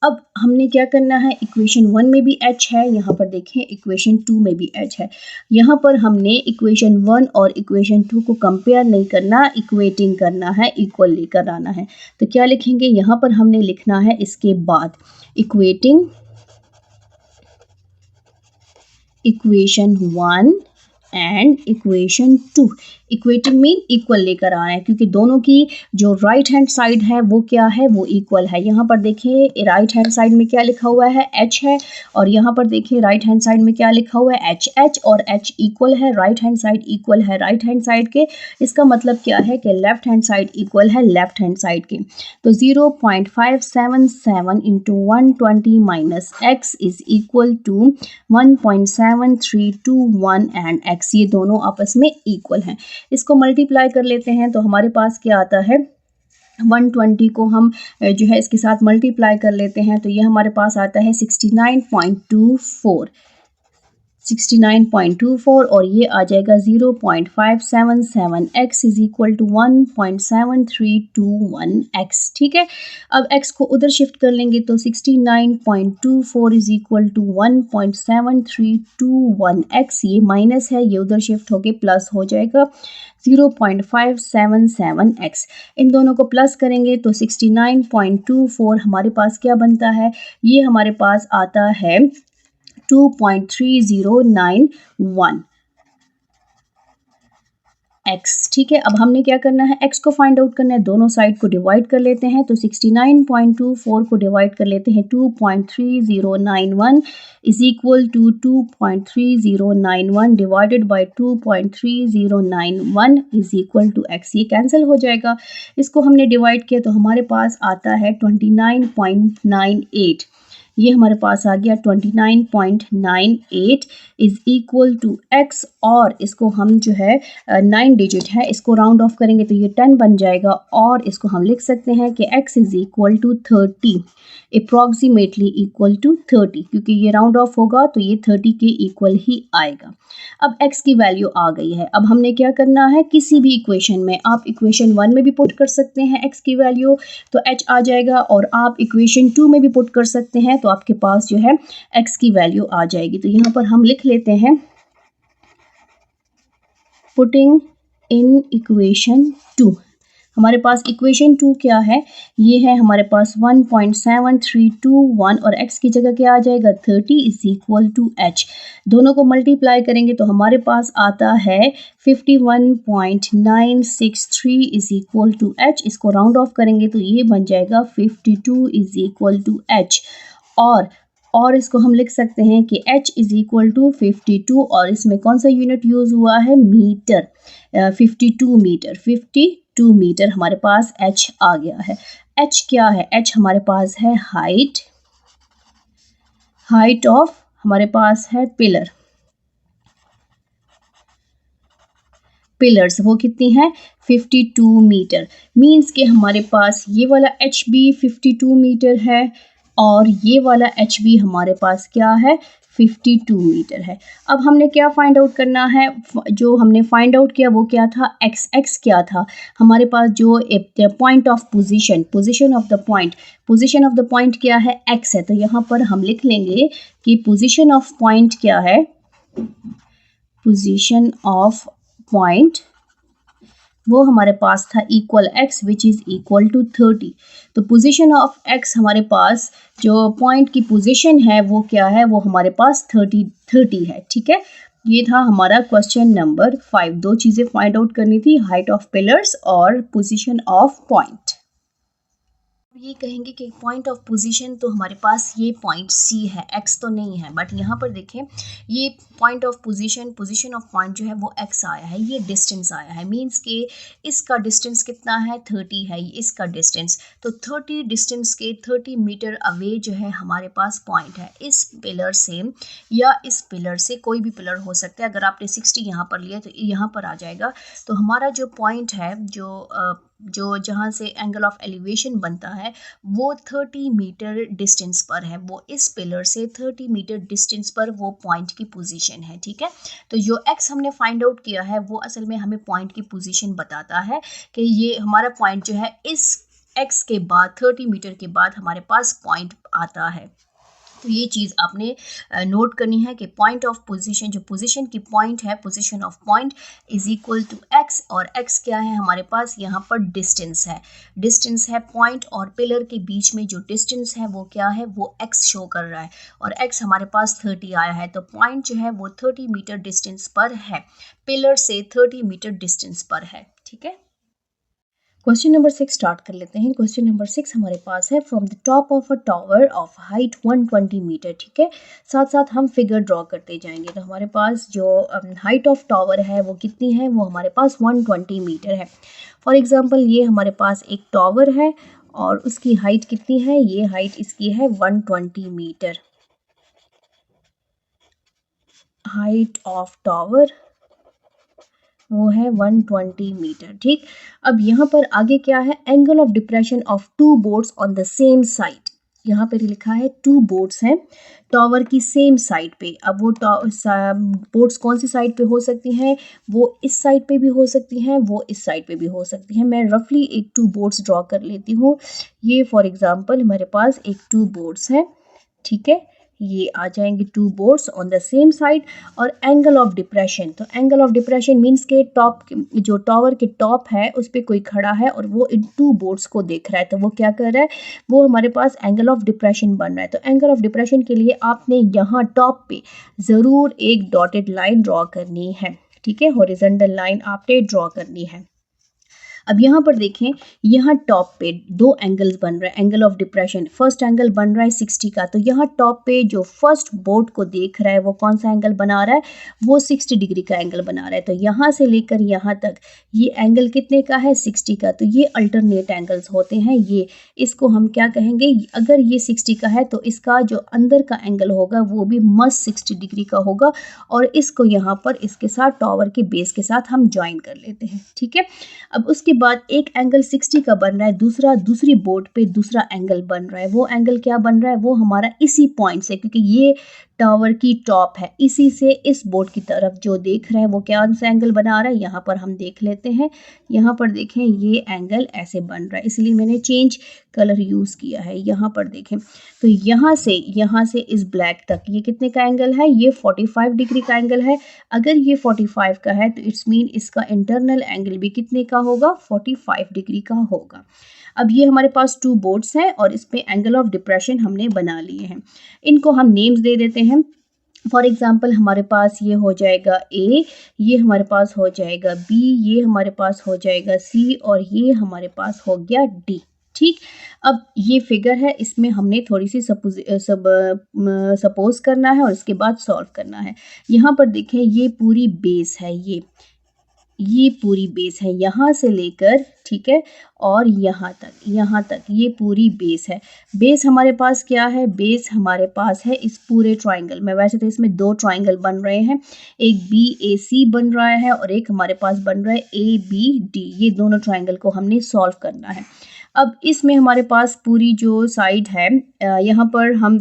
अब हमने क्या करना है, इक्वेशन 1 में भी h है, यहाँ पर देखें इक्वेशन 2 में भी h है। यहाँ पर हमने इक्वेशन 1 और इक्वेशन 2 को कंपेयर नहीं करना, इक्वेटिंग करना है, इक्वल लेकर आना है। तो क्या लिखेंगे, यहाँ पर हमने लिखना है इसके बाद equating equation 1 and equation 2। Equating mean equal लेकर आना है, क्योंकि दोनों की जो राइट हैंड साइड है वो क्या है, वो इक्वल है। यहाँ पर देखिए राइट हैंड साइड में क्या लिखा हुआ है, h है, और यहाँ पर देखिए राइट हैंड साइड में क्या लिखा हुआ है, h और h इक्वल है, राइट हैंड साइड इक्वल है राइट हैंड साइड के। इसका मतलब क्या है कि लेफ्ट हैंड साइड इक्वल है लेफ्ट हैंड साइड के। तो 0.577 into 120 minus x is equal to 1.7321 and x, ये दोनों आपस में इक्वल हैं। इसको मल्टीप्लाई कर लेते हैं तो हमारे पास क्या आता है, 120 को हम जो है इसके साथ मल्टीप्लाई कर लेते हैं तो ये हमारे पास आता है 69.24 और ये आ जाएगा 0.577 x is equal to 1.7321 x। ठीक है, अब x को उधर शिफ्ट कर लेंगे तो 69.24 इज इक्वल टू 1.7321 x, ये माइनस है, ये उधर शिफ्ट होके प्लस हो जाएगा 0.577 x। इन दोनों को प्लस करेंगे तो 69.24 हमारे पास क्या बनता है, ये हमारे पास आता है 2.3091 x। ठीक है, अब हमने क्या करना है, x को फाइंड आउट करना है, दोनों साइड को डिवाइड कर लेते हैं तो 69.24 को डिवाइड कर लेते हैं 2.3091 is equal to 2.3091 divided by 2.3091 is equal to x। ये कैंसिल हो जाएगा, इसको हमने डिवाइड किया तो हमारे पास आता है 29.98, ये हमारे पास आ गया 29.98 इज इक्वल टू x, और इसको हम जो है 9 डिजिट है, इसको राउंड ऑफ करेंगे तो ये 10 बन जाएगा, और इसको हम लिख सकते हैं कि x is equal to 30, approximately equal to 30, क्योंकि ये राउंड ऑफ होगा तो ये 30 के इक्वल ही आएगा। अब x की वैल्यू आ गई है, अब हमने क्या करना है, किसी भी इक्वेशन में, आप इक्वेशन 1 में भी पुट कर सकते हैं x की वैल्यू तो h आ जाएगा, और आप इक्वेशन 2 में भी पुट कर सकते हैं तो आपके पास जो है x की वैल्यू आ जाएगी। तो यहाँ पर हम लिख लेते हैं पुटिंग इन इक्वेशन 2। हमारे पास इक्वेशन 2 क्या है, ये है हमारे पास 1.7321 और x की जगह क्या आ जाएगा 30 इज इक्वल टू h। दोनों को मल्टीप्लाई करेंगे तो हमारे पास आता है 51.963 इज इक्वल टू h। इसको राउंड ऑफ करेंगे तो ये बन जाएगा 52 इज इक्वल टू h, और इसको हम लिख सकते हैं कि h इज इक्वल टू 52, और इसमें कौन सा यूनिट यूज़ हुआ है, मीटर, 52 मीटर हमारे पास h आ गया है। h क्या है, h हमारे पास है हाइट ऑफ हमारे पास है पिलर्स, वो कितनी है 52 मीटर, मीन्स कि हमारे पास ये वाला h भी 52 मीटर है और ये वाला h भी हमारे पास क्या है 52 मीटर है। अब हमने क्या फाइंड आउट करना है, जो हमने फाइंड आउट किया वो क्या था, x क्या था हमारे पास, जो point of position of the point क्या है, x है। तो यहाँ पर हम लिख लेंगे कि पोजीशन ऑफ पॉइंट क्या है, पोजीशन ऑफ पॉइंट वो हमारे पास था equal x which is equal to 30। तो पोजीशन ऑफ x हमारे पास जो पॉइंट की पोजीशन है वो क्या है, वो हमारे पास 30 है। ठीक है, ये था हमारा क्वेश्चन नंबर 5। दो चीज़ें फाइंड आउट करनी थी, हाइट ऑफ पिलर्स और पोजीशन ऑफ पॉइंट। ये कहेंगे कि पॉइंट ऑफ पोजीशन तो हमारे पास ये पॉइंट C है, x तो नहीं है, बट यहाँ पर देखें ये point of position of point जो है वो x आया है, ये डिस्टेंस आया है, मींस कि इसका डिस्टेंस कितना है 30 है, इसका डिस्टेंस तो 30 डिस्टेंस के 30 मीटर अवे जो है हमारे पास पॉइंट है, इस पिलर से या इस पिलर से, कोई भी पिलर हो सकता है। अगर आपने 60 यहाँ पर लिया तो यहाँ पर आ जाएगा। तो हमारा जो पॉइंट है, जो जहाँ से एंगल ऑफ एलिवेशन बनता है वो 30 मीटर डिस्टेंस पर है, वो इस पिलर से 30 मीटर डिस्टेंस पर वो पॉइंट की पोजीशन है। ठीक है, तो जो x हमने फाइंड आउट किया है वो असल में हमें पॉइंट की पोजीशन बताता है कि ये हमारा पॉइंट जो है इस x के बाद 30 मीटर के बाद हमारे पास पॉइंट आता है। तो ये चीज़ आपने नोट करनी है कि पॉइंट ऑफ पोजीशन, जो पोजीशन की पॉइंट है, position of point is equal to x, और x क्या है हमारे पास, यहाँ पर डिस्टेंस है पॉइंट और पिलर के बीच में जो डिस्टेंस है वो क्या है, वो x शो कर रहा है, और x हमारे पास 30 आया है। तो पॉइंट जो है वो 30 मीटर डिस्टेंस पर है, पिलर से 30 मीटर डिस्टेंस पर है। ठीक है, क्वेश्चन नंबर 6 स्टार्ट कर लेते हैं। क्वेश्चन नंबर 6 हमारे पास है from the top of a tower of height 120 metre. ठीक है, साथ साथ हम फिगर ड्रॉ करते जाएंगे। तो हमारे पास जो हाइट ऑफ टावर है वो कितनी है, वो हमारे पास 120 मीटर है। फॉर एग्जांपल ये हमारे पास एक टावर है और उसकी हाइट कितनी है, ये हाइट इसकी है 120 मीटर। हाइट ऑफ टावर वो है 120 मीटर। ठीक, अब यहाँ पर आगे क्या है, angle of depression of two boards on the same side. यहाँ पे लिखा है टू बोर्ड्स हैं टॉवर की सेम साइड पे। अब वो बोर्ड्स कौन सी साइड पे हो सकती हैं, वो इस साइड पे भी हो सकती हैं, वो इस साइड पे भी हो सकती हैं। मैं रफली एक टू बोर्ड्स ड्रॉ कर लेती हूँ। ये फॉर एग्जांपल हमारे पास एक टू बोर्ड्स है, ठीक है, ये आ जाएंगे two boards on the same side. और एंगल ऑफ डिप्रेशन, तो एंगल ऑफ डिप्रेशन मींस के टॉप, जो टावर के टॉप है उस पर कोई खड़ा है और वो इन टू बोर्ड्स को देख रहा है, तो वो क्या कर रहा है, वो हमारे पास एंगल ऑफ डिप्रेशन बन रहा है। तो एंगल ऑफ डिप्रेशन के लिए आपने यहाँ टॉप पे ज़रूर एक डॉटेड लाइन ड्रॉ करनी है, ठीक है, हॉरिजॉन्टल लाइन आपने ड्रॉ करनी है। अब यहाँ पर देखें, यहाँ टॉप पे दो एंगल्स बन रहे हैं, angle of depression. First angle बन रहा है 60 का, तो यहाँ टॉप पे जो फर्स्ट बोर्ड को देख रहा है वो कौन सा एंगल बना रहा है, वो 60 डिग्री का एंगल बना रहा है। तो यहाँ से लेकर यहाँ तक ये एंगल कितने का है, 60 का। तो ये अल्टरनेट एंगल्स होते हैं, ये इसको हम क्या कहेंगे, अगर ये 60 का है तो इसका जो अंदर का एंगल होगा वो भी मस्ट 60 डिग्री का होगा, और इसको यहाँ पर इसके साथ टावर के बेस के साथ हम ज्वाइन कर लेते हैं, ठीक है। अब उसके बाद एक एंगल 60 का बन रहा है, दूसरी बोर्ड पे दूसरा एंगल बन रहा है। वो एंगल क्या बन रहा है, वो हमारा इसी पॉइंट से, क्योंकि ये टावर की टॉप है, इसी से इस बोर्ड की तरफ जो देख रहा है वो क्या सा एंगल बना रहा है, यहाँ पर हम देख लेते हैं। यहाँ पर देखें ये एंगल ऐसे बन रहा है, इसलिए मैंने चेंज कलर यूज़ किया है। यहाँ पर देखें तो यहाँ से इस ब्लैक तक ये कितने का एंगल है, ये 45 डिग्री का एंगल है। अगर ये 45 का है तो इट्स मीन इसका इंटरनल एंगल भी कितने का होगा, 45 डिग्री का होगा। अब ये हमारे पास टू बोर्ड्स हैं और इस पे एंगल ऑफ डिप्रेशन हमने बना लिए हैं। इनको हम नेम्स दे देते हैं। फॉर एग्जाम्पल हमारे पास ये हो जाएगा ए, ये हमारे पास हो जाएगा बी, ये हमारे पास हो जाएगा सी, और ये हमारे पास हो गया डी। ठीक, अब ये फिगर है, इसमें हमने थोड़ी सी सपोज करना है और इसके बाद सॉल्व करना है। यहाँ पर देखें ये पूरी बेस है, ये पूरी बेस है यहाँ से लेकर, ठीक है, और यहाँ तक ये पूरी बेस है। बेस हमारे पास क्या है, बेस हमारे पास है इस पूरे ट्राइंगल में। वैसे तो इसमें दो ट्राइंगल बन रहे हैं, एक BAC बन रहा है और एक हमारे पास बन रहा है ABD। ये दोनों ट्राइंगल को हमने सॉल्व करना है। अब इसमें हमारे पास पूरी जो साइड है, यहाँ पर हम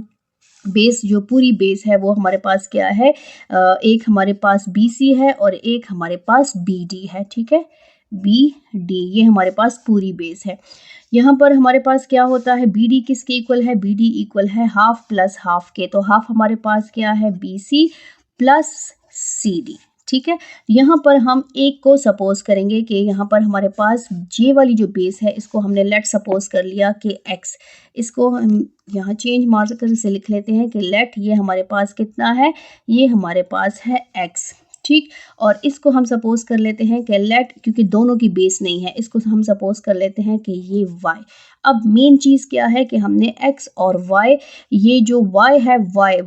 बेस, जो पूरी बेस है वो हमारे पास क्या है, एक हमारे पास BC है और एक हमारे पास BD है, ठीक है, BD, ये हमारे पास पूरी बेस है। यहाँ पर हमारे पास क्या होता है, BD किसके इक्वल है, BD इक्वल है हाफ प्लस हाफ के, तो हाफ हमारे पास क्या है, BC प्लस CD, ठीक है। यहाँ पर हम एक को सपोज करेंगे कि यहाँ पर हमारे पास जे वाली जो बेस है इसको हमने लेट सपोज कर लिया कि x, इसको हम यहाँ चेंज मार्कर से लिख लेते हैं कि लेट, ये हमारे पास कितना है, ये हमारे पास है x, ठीक। और इसको हम सपोज कर लेते हैं कि लेट, क्योंकि दोनों की बेस नहीं है, इसको हम सपोज कर लेते हैं कि ये y। अब मेन चीज़ क्या है कि हमने x और y, ये जो y है,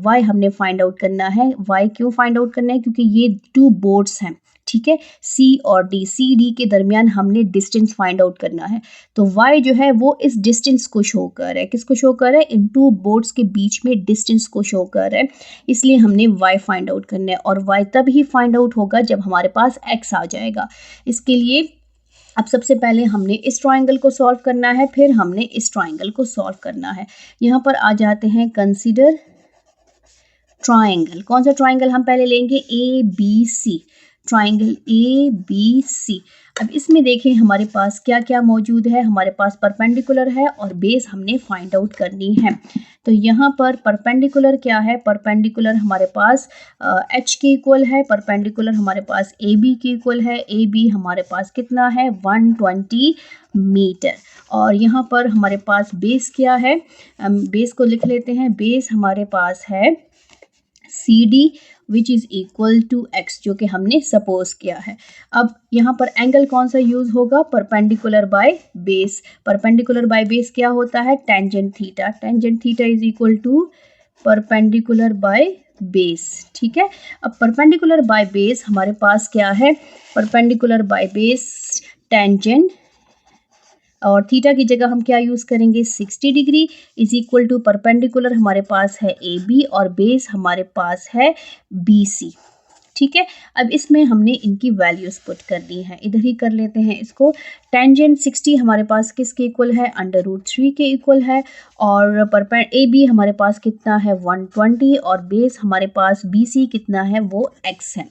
y हमने फाइंड आउट करना है। y क्यों फाइंड आउट करना है, क्योंकि ये टू बोर्ड्स हैं, ठीक है, C और D, CD के दरमियान हमने डिस्टेंस फाइंड आउट करना है। तो y जो है वो इस डिस्टेंस को शो कर रहा है, किसको शो कर रहा है, इन टू बोर्ड्स के बीच में डिस्टेंस को शो कर रहा है, इसलिए हमने y फाइंड आउट करना है। और y तब ही फाइंड आउट होगा जब हमारे पास x आ जाएगा। इसके लिए अब सबसे पहले हमने इस ट्राइंगल को सॉल्व करना है, फिर हमने इस ट्राइंगल को सॉल्व करना है। यहाँ पर आ जाते हैं, कंसीडर ट्राइंगल। कौन सा ट्राइंगल हम पहले लेंगे, ABC, ट्राइंगल ABC। अब इसमें देखें हमारे पास क्या क्या मौजूद है, हमारे पास परपेंडिकुलर है और बेस हमने फाइंड आउट करनी है। तो यहाँ पर परपेंडिकुलर क्या है, परपेंडिकुलर हमारे पास H के इक्वल है, परपेंडिकुलर हमारे पास AB के इक्वल है, AB हमारे पास कितना है, 120 मीटर। और यहाँ पर हमारे पास बेस क्या है, बेस को लिख लेते हैं, बेस हमारे पास है CD which is equal to x, जो कि हमने सपोज किया है। अब यहाँ पर एंगल कौन सा यूज़ होगा, perpendicular by base. Perpendicular by base क्या होता है, tangent theta, tangent theta is equal to perpendicular by base, ठीक है। अब परपेंडिकुलर बाय बेस हमारे पास क्या है, परपेंडिकुलर बाय बेस टेंजेंट, और थीटा की जगह हम क्या यूज़ करेंगे, 60 degree is equal to perpendicular हमारे पास है AB और बेस हमारे पास है BC, ठीक है। अब इसमें हमने इनकी वैल्यूज पुट कर दी हैं, इधर ही कर लेते हैं इसको। टेंजेंट 60 हमारे पास किसके इक्वल है, √3 के इक्वल है। और परपेंड ए बी हमारे पास कितना है 120, और बेस हमारे पास बी सी कितना है वो x है।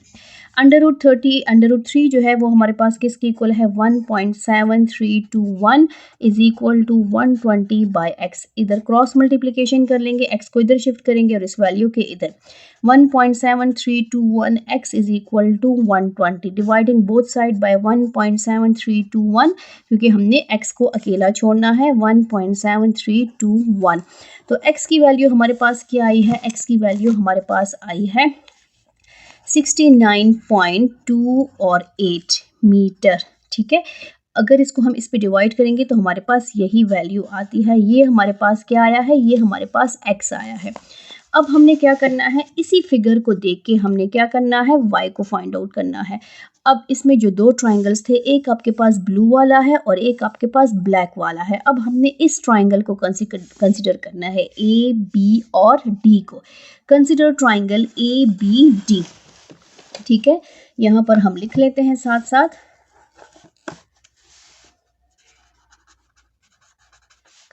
√3 जो है वो हमारे पास किसके इक्वल है 1.7321 is equal to 120 by x। इधर क्रॉस मल्टीप्लिकेशन कर लेंगे, x को इधर शिफ्ट करेंगे और इस वैल्यू के इधर 1.7321 x is equal to 120, dividing both side by 1.7321 क्योंकि हमने x को अकेला छोड़ना है 1.7321। तो x की वैल्यू हमारे पास क्या आई है, x की वैल्यू हमारे पास आई है 69.2 और 8 मीटर। ठीक है, अगर इसको हम इस पे डिवाइड करेंगे तो हमारे पास यही वैल्यू आती है। ये हमारे पास क्या आया है, ये हमारे पास x आया है। अब हमने क्या करना है, इसी फिगर को देख के हमने क्या करना है, y को फाइंड आउट करना है। अब इसमें जो दो ट्राइंगल्स थे, एक आपके पास ब्लू वाला है और एक आपके पास ब्लैक वाला है। अब हमने इस ट्राइंगल को कंसिडर करना है, ए बी और डी को। Consider triangle A B D. ठीक है, यहाँ पर हम लिख लेते हैं साथ साथ।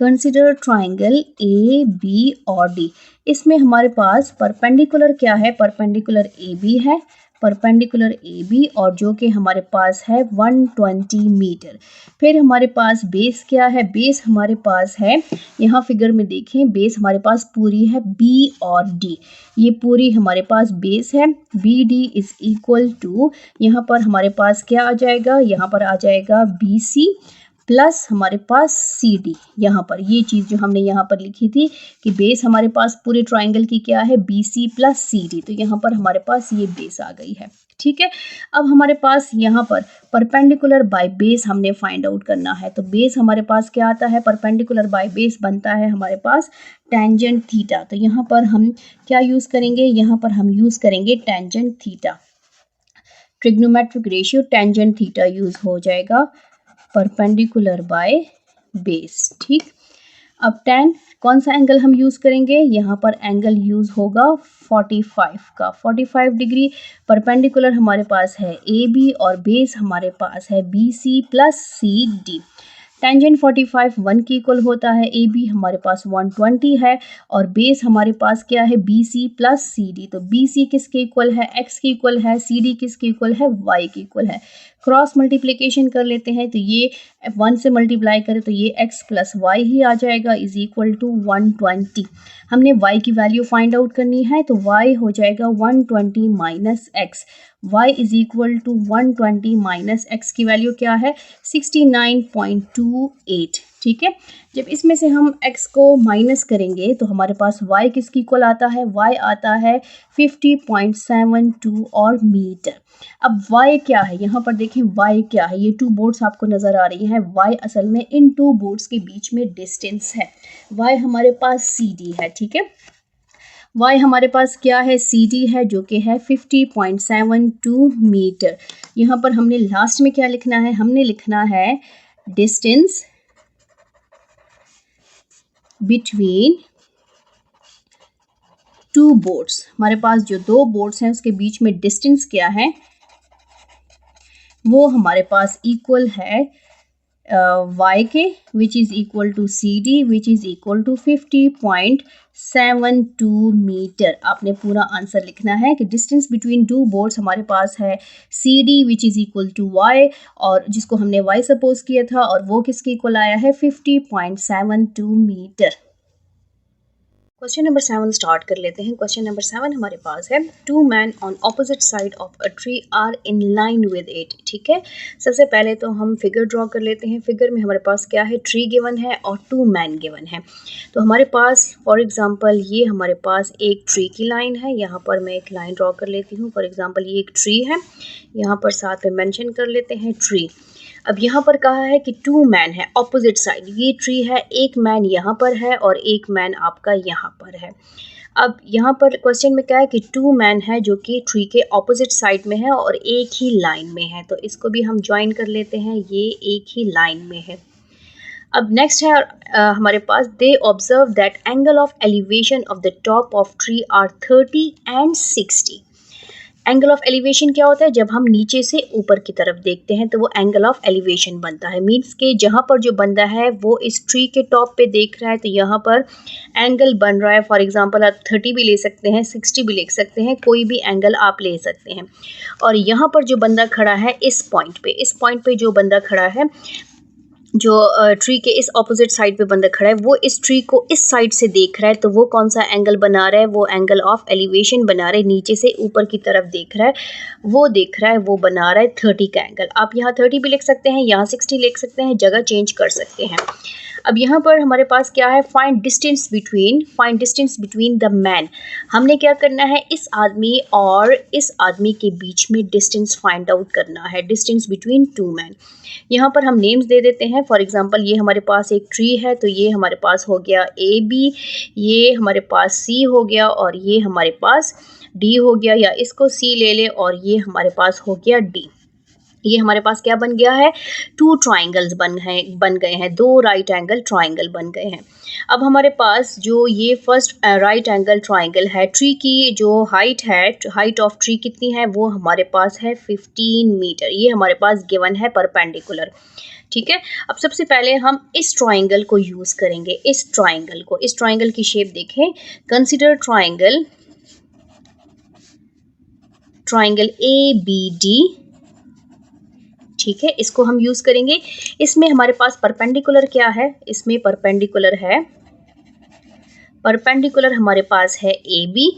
कंसिडर ट्राइंगल ए बी और डी। इसमें हमारे पास परपेंडिकुलर क्या है, परपेंडिकुलर ए बी है, परपेंडिकुलर ए बी और जो कि हमारे पास है 120 मीटर। फिर हमारे पास बेस क्या है, बेस हमारे पास है, यहाँ फिगर में देखें, बेस हमारे पास पूरी है बी और डी। ये पूरी हमारे पास बेस है, B D is equal to, यहाँ पर हमारे पास क्या आ जाएगा, यहाँ पर आ जाएगा बी सी प्लस हमारे पास सी डी। यहाँ पर ये चीज़ जो हमने यहाँ पर लिखी थी कि बेस हमारे पास पूरे ट्राइंगल की क्या है, B C plus C D, तो यहाँ पर हमारे पास ये बेस आ गई है। ठीक है, अब हमारे पास यहाँ पर परपेंडिकुलर बाय बेस हमने फाइंड आउट करना है। तो बेस हमारे पास क्या आता है, परपेंडिकुलर बाय बेस बनता है हमारे पास टेंजेंट थीटा। तो यहाँ पर हम क्या यूज़ करेंगे, यहाँ पर हम यूज़ करेंगे tangent theta. Trigonometric ratio tangent theta use हो जाएगा परपेंडिकुलर बाय बेस। ठीक, अब tan कौन सा एंगल हम यूज़ करेंगे, यहाँ पर एंगल यूज़ होगा 45 का, 45 डिग्री। परपेंडिकुलर हमारे पास है ए बी और बेस हमारे पास है B C plus C D. Tangent 45 1 की इक्वल होता है, ए बी हमारे पास 120 है और बेस हमारे पास क्या है, B C plus C D. तो बी सी किसके इक्वल है, x की इक्वल है, सी डी किसके इक्वल है, y की इक्वल है। क्रॉस मल्टीप्लिकेशन कर लेते हैं, तो ये 1 से मल्टीप्लाई करें तो ये x प्लस वाई ही आ जाएगा इज इक्वल टू 120। हमने y की वैल्यू फाइंड आउट करनी है, तो y हो जाएगा 120 minus X. y is equal to 120 minus X की वैल्यू क्या है 69.28। ठीक है, जब इसमें से हम x को माइनस करेंगे तो हमारे पास y किसकी इक्वल आता है, y आता है 50.72 और मीटर। अब y क्या है, यहाँ पर देखें y क्या है, ये 2 बोर्ड्स आपको नज़र आ रही हैं। y असल में इन 2 बोर्ड्स के बीच में डिस्टेंस है। y हमारे पास सी डी है। ठीक है, y हमारे पास क्या है, सी डी है जो कि है 50.72 मीटर। यहाँ पर हमने लास्ट में क्या लिखना है, हमने लिखना है डिस्टेंस बिटवीन 2 बोर्ड्स। हमारे पास जो 2 बोर्ड्स हैं उसके बीच में डिस्टेंस क्या है, वो हमारे पास इक्वल है y के, which is equal to C D which is equal to 50.72 metre. आपने पूरा आंसर लिखना है कि डिस्टेंस बिटवीन 2 बोर्ड्स हमारे पास है C D which is equal to y, और जिसको हमने y सपोज किया था, और वो किसके इक्वल आया है 50.72 मीटर। क्वेश्चन नंबर 7 स्टार्ट कर लेते हैं। क्वेश्चन नंबर 7 हमारे पास है, 2 man on opposite side of a tree are in line with it. ठीक है, सबसे पहले तो हम फिगर ड्रॉ कर लेते हैं। फिगर में हमारे पास क्या है, ट्री गिवन है और 2 मैन गिवन है। तो हमारे पास फॉर एग्जांपल ये हमारे पास एक ट्री की लाइन है, यहाँ पर मैं एक लाइन ड्रॉ कर लेती हूँ। फॉर एग्जांपल ये एक ट्री है, यहाँ पर साथ में मेंशन कर लेते हैं ट्री। अब यहाँ पर कहा है कि 2 मैन है ऑपोजिट साइड, ये ट्री है, एक मैन यहाँ पर है और एक मैन आपका यहाँ पर है। अब यहाँ पर क्वेश्चन में क्या है कि 2 मैन है जो कि ट्री के ऑपोजिट साइड में है और एक ही लाइन में है, तो इसको भी हम ज्वाइन कर लेते हैं, ये एक ही लाइन में है। अब नेक्स्ट है हमारे पास, they observe that angle of elevation of the top of tree are 30 and 60 angle of elevation क्या होता है? जब हम नीचे से ऊपर की तरफ देखते हैं तो वो एंगल ऑफ एलिवेशन बनता है। मीन्स के जहाँ पर जो बंदा है वो इस ट्री के टॉप पे देख रहा है तो यहाँ पर एंगल बन रहा है। फॉर एग्जांपल आप 30 भी ले सकते हैं, 60 भी ले सकते हैं, कोई भी एंगल आप ले सकते हैं। और यहाँ पर जो बंदा खड़ा है इस पॉइंट पे जो बंदा खड़ा है, जो ट्री के इस ऑपोजिट साइड पे बंदा खड़ा है, वो इस ट्री को इस साइड से देख रहा है, तो वो कौन सा एंगल बना रहा है? वो एंगल ऑफ एलिवेशन बना रहा है। नीचे से ऊपर की तरफ देख रहा है, वो देख रहा है, वो बना रहा है 30 का एंगल। आप यहाँ 30 भी लिख सकते हैं, यहाँ 60 लिख सकते हैं, जगह चेंज कर सकते हैं। अब यहाँ पर हमारे पास क्या है? Find distance between the man. हमने क्या करना है? इस आदमी और इस आदमी के बीच में डिस्टेंस फाइंड आउट करना है, डिस्टेंस बिटवीन टू मैन। यहाँ पर हम नेम्स दे देते हैं। फॉर एग्जांपल ये हमारे पास एक ट्री है, तो ये हमारे पास हो गया AB, ये हमारे पास C हो गया, और ये हमारे पास D हो गया, या इसको C ले ले, और ये हमारे पास हो गया D। ये हमारे पास क्या बन गया है? 2 ट्राइंगल्स बन गए हैं, 2 राइट एंगल ट्राइंगल बन गए हैं। अब हमारे पास जो ये फर्स्ट राइट एंगल ट्राइंगल है, ट्री की जो हाइट है, हाइट ऑफ ट्री कितनी है? वो हमारे पास है 15 मीटर। ये हमारे पास गिवन है परपेंडिकुलर। ठीक है, अब सबसे पहले हम इस ट्राइंगल को यूज़ करेंगे। इस ट्राइंगल की शेप देखें। Consider triangle ABD। ठीक है, इसको हम यूज़ करेंगे। इसमें हमारे पास परपेंडिकुलर क्या है? इसमें परपेंडिकुलर हमारे पास है AB,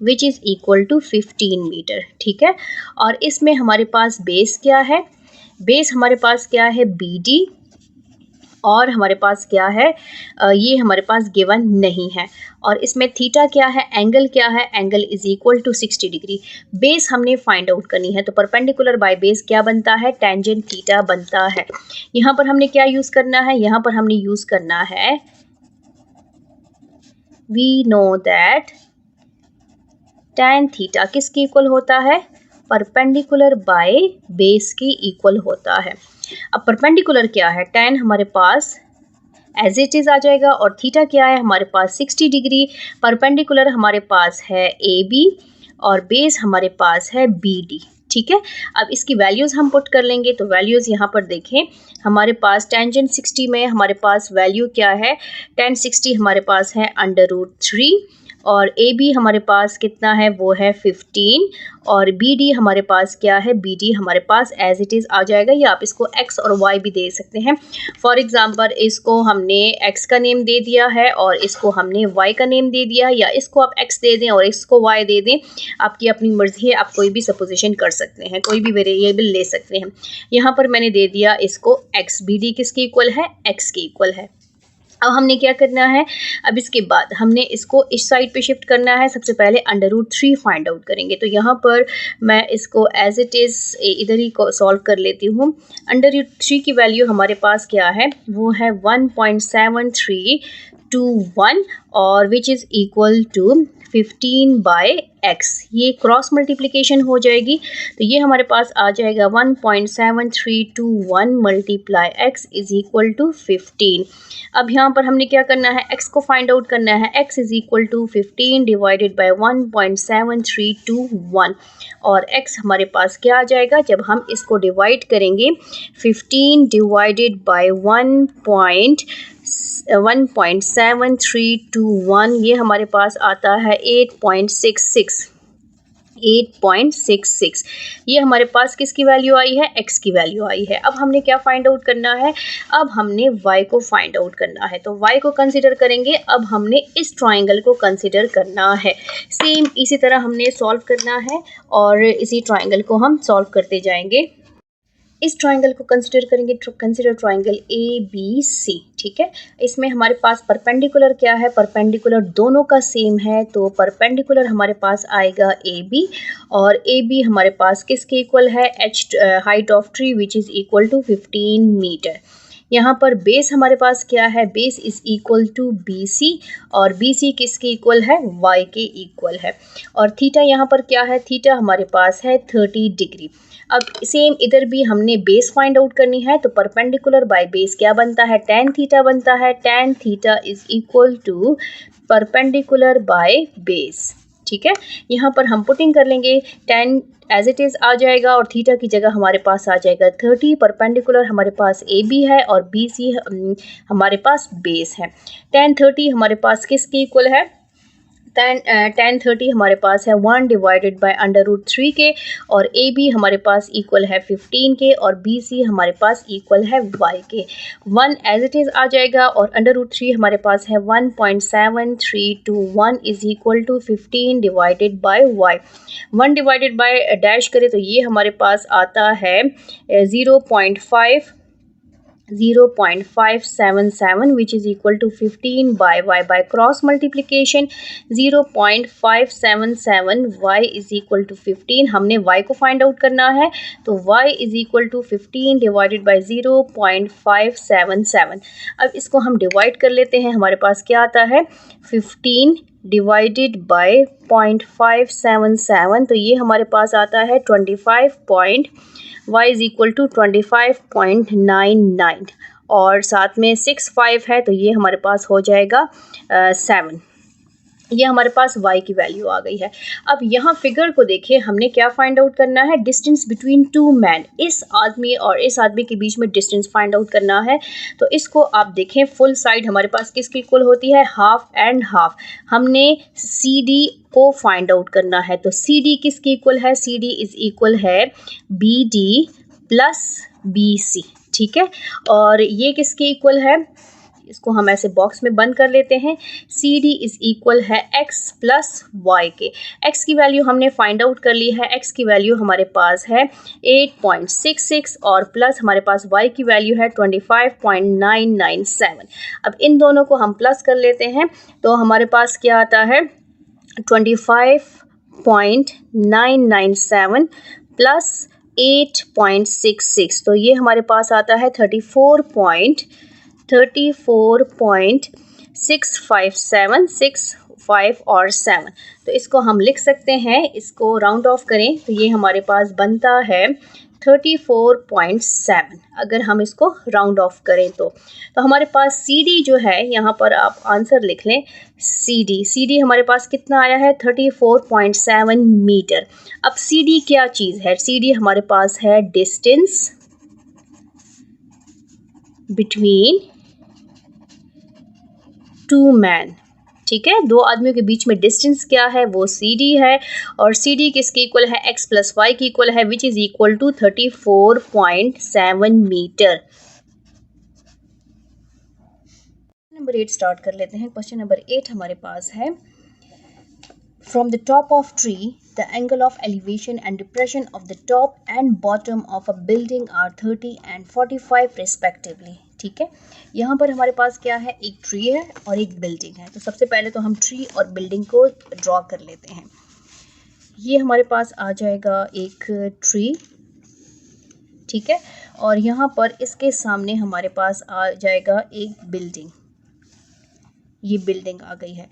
which is equal to 15 metre. ठीक है, और इसमें हमारे पास बेस क्या है? बेस हमारे पास क्या है? BD, और हमारे पास क्या है? ये हमारे पास गिवन नहीं है। और इसमें थीटा क्या है? एंगल क्या है? Angle is equal to 60 degree. Base हमने फाइंड आउट करनी है, तो परपेंडिकुलर बाय बेस क्या बनता है? टेंजेंट थीटा बनता है। यहाँ पर हमने क्या यूज़ करना है? यहाँ पर हमने यूज़ करना है, we know that tan theta किसके इक्वल होता है? परपेंडिकुलर बाय बेस के इक्वल होता है। अब परपेंडिकुलर क्या है? tan हमारे पास एज इट इज़ आ जाएगा, और थीटा क्या है? हमारे पास 60 डिग्री। परपेंडिकुलर हमारे पास है AB, और बेस हमारे पास है BD। ठीक है, अब इसकी वैल्यूज़ हम पुट कर लेंगे। तो वैल्यूज़ यहाँ पर देखें, हमारे पास टेंजेंट 60 में हमारे पास वैल्यू क्या है? tan 60 हमारे पास है √3, और AB हमारे पास कितना है? वो है 15, और BD हमारे पास क्या है? BD हमारे पास एज इट इज़ आ जाएगा, या आप इसको X और Y भी दे सकते हैं। फॉर एग्जांपल इसको हमने X का नेम दे दिया है, और इसको हमने Y का नेम दे दिया, या इसको आप X दे दें और इसको Y दे दें, आपकी अपनी मर्ज़ी है। आप कोई भी सपोजिशन कर सकते हैं, कोई भी वेरिएबल ले सकते हैं। यहाँ पर मैंने दे दिया इसको X। BD किसके इक्वल है? X के इक्वल है। अब हमने क्या करना है? अब इसके बाद हमने इसको इस साइड पे शिफ्ट करना है। सबसे पहले √3 फाइंड आउट करेंगे, तो यहाँ पर मैं इसको एज इट इज़ इधर ही सॉल्व कर लेती हूँ। √3 की वैल्यू हमारे पास क्या है? वो है 1.7321, और विच इज़ इक्वल टू 15/x। ये क्रॉस मल्टीप्लिकेशन हो जाएगी, तो ये हमारे पास आ जाएगा 1.7321 × x इज इक्वल टू 15। अब यहाँ पर हमने क्या करना है? x को फाइंड आउट करना है। x is equal to 15 divided by 1.7321, और x हमारे पास क्या आ जाएगा? जब हम इसको डिवाइड करेंगे, 15 डिवाइडेड बाय 1.7321, ये हमारे पास आता है 8.66। ये हमारे पास किसकी वैल्यू आई है? x की वैल्यू आई है। अब हमने क्या फाइंड आउट करना है? अब हमने y को फाइंड आउट करना है, तो y को कंसीडर करेंगे। अब हमने इस ट्राइंगल को कंसीडर करना है। सेम इसी तरह हमने सॉल्व करना है, और इसी ट्राइंगल को हम सॉल्व करते जाएंगे। इस ट्राइंगल को कंसीडर करेंगे, कंसीडर ट्राइंगल ABC। ठीक है, इसमें हमारे पास परपेंडिकुलर क्या है? परपेंडिकुलर दोनों का सेम है, तो परपेंडिकुलर हमारे पास आएगा AB, और AB हमारे पास किसके इक्वल है? Height of tree which is equal to 15 metre. यहाँ पर बेस हमारे पास क्या है? Base is equal to BC, और BC किसके इक्वल है? Y के इक्वल है। और थीटा यहाँ पर क्या है? थीटा हमारे पास है 30 डिग्री। अब सेम इधर भी हमने बेस फाइंड आउट करनी है, तो परपेंडिकुलर बाय बेस क्या बनता है? tan थीटा बनता है। tan theta is equal to perpendicular by base. ठीक है, यहाँ पर हम पुटिंग कर लेंगे, tan एज इट इज़ आ जाएगा और थीटा की जगह हमारे पास आ जाएगा 30। परपेंडिकुलर हमारे पास AB है और BC हमारे पास बेस है। tan 30 हमारे पास किसके इक्वल है? tan 30 हमारे पास है 1 डिवाइडेड बाय √3 के, और AB हमारे पास इक्वल है 15 के, और BC हमारे पास इक्वल है y के। 1 एज इट इज़ आ जाएगा और √3 हमारे पास है 1.732 is equal to 15 divided by y। 1 divided by dash करें तो ये हमारे पास आता है 0.577 which is equal to 15 by y। by cross multiplication 0.577 y is equal to 15। हमने y को फाइंड आउट करना है, तो y is equal to 15 divided bye 0.577। अब इसको हम डिवाइड कर लेते हैं, हमारे पास क्या आता है 15 डिवाइडेड बाय 0.577, तो ये हमारे पास आता है 25 y इज इक्वल टू 25.99, और साथ में 65 है तो ये हमारे पास हो जाएगा 7। ये हमारे पास y की वैल्यू आ गई है। अब यहाँ फिगर को देखिए, हमने क्या फाइंड आउट करना है? डिस्टेंस बिटवीन टू मैन, इस आदमी और इस आदमी के बीच में डिस्टेंस फाइंड आउट करना है। तो इसको आप देखें, फुल साइड हमारे पास किसकी इक्वल होती है? Half and half. हमने CD को फाइंड आउट करना है, तो CD किसकी इक्वल है? CD इज इक्वल है BD प्लस BC, ठीक है। और ये किसके इक्वल है? इसको हम ऐसे बॉक्स में बंद कर लेते हैं। CD इज इक्वल है x प्लस y के। x की वैल्यू हमने फाइंड आउट कर ली है, x की वैल्यू हमारे पास है 8.66 और प्लस हमारे पास y की वैल्यू है 25.997। अब इन दोनों को हम प्लस कर लेते हैं, तो हमारे पास क्या आता है 25.997 प्लस 8.66, तो ये हमारे पास आता है 34.65765 और 7। तो इसको हम लिख सकते हैं, इसको राउंड ऑफ करें तो ये हमारे पास बनता है 34.7। अगर हम इसको राउंड ऑफ करें तो हमारे पास CD जो है, यहाँ पर आप आंसर लिख लें, CD हमारे पास कितना आया है 34.7 मीटर। अब CD क्या चीज़ है? CD हमारे पास है डिस्टेंस बिटवीन टू मैन, ठीक है। दो आदमियों के बीच में डिस्टेंस क्या है? वो CD है, और CD किसके इक्वल है? x प्लस वाई की इक्वल है, which is equal to 34.7 meter. Number 8 start कर लेते हैं। क्वेश्चन नंबर 8 हमारे पास है, from the top of tree the angle of elevation and depression of the top and bottom of a building are 30 and 45 respectively, ठीक है। यहाँ पर हमारे पास क्या है? एक ट्री है और एक बिल्डिंग है। तो सबसे पहले तो हम ट्री और बिल्डिंग को ड्रॉ कर लेते हैं। ये हमारे पास आ जाएगा एक ट्री, ठीक है, और यहाँ पर इसके सामने हमारे पास आ जाएगा एक बिल्डिंग। ये बिल्डिंग आ गई है,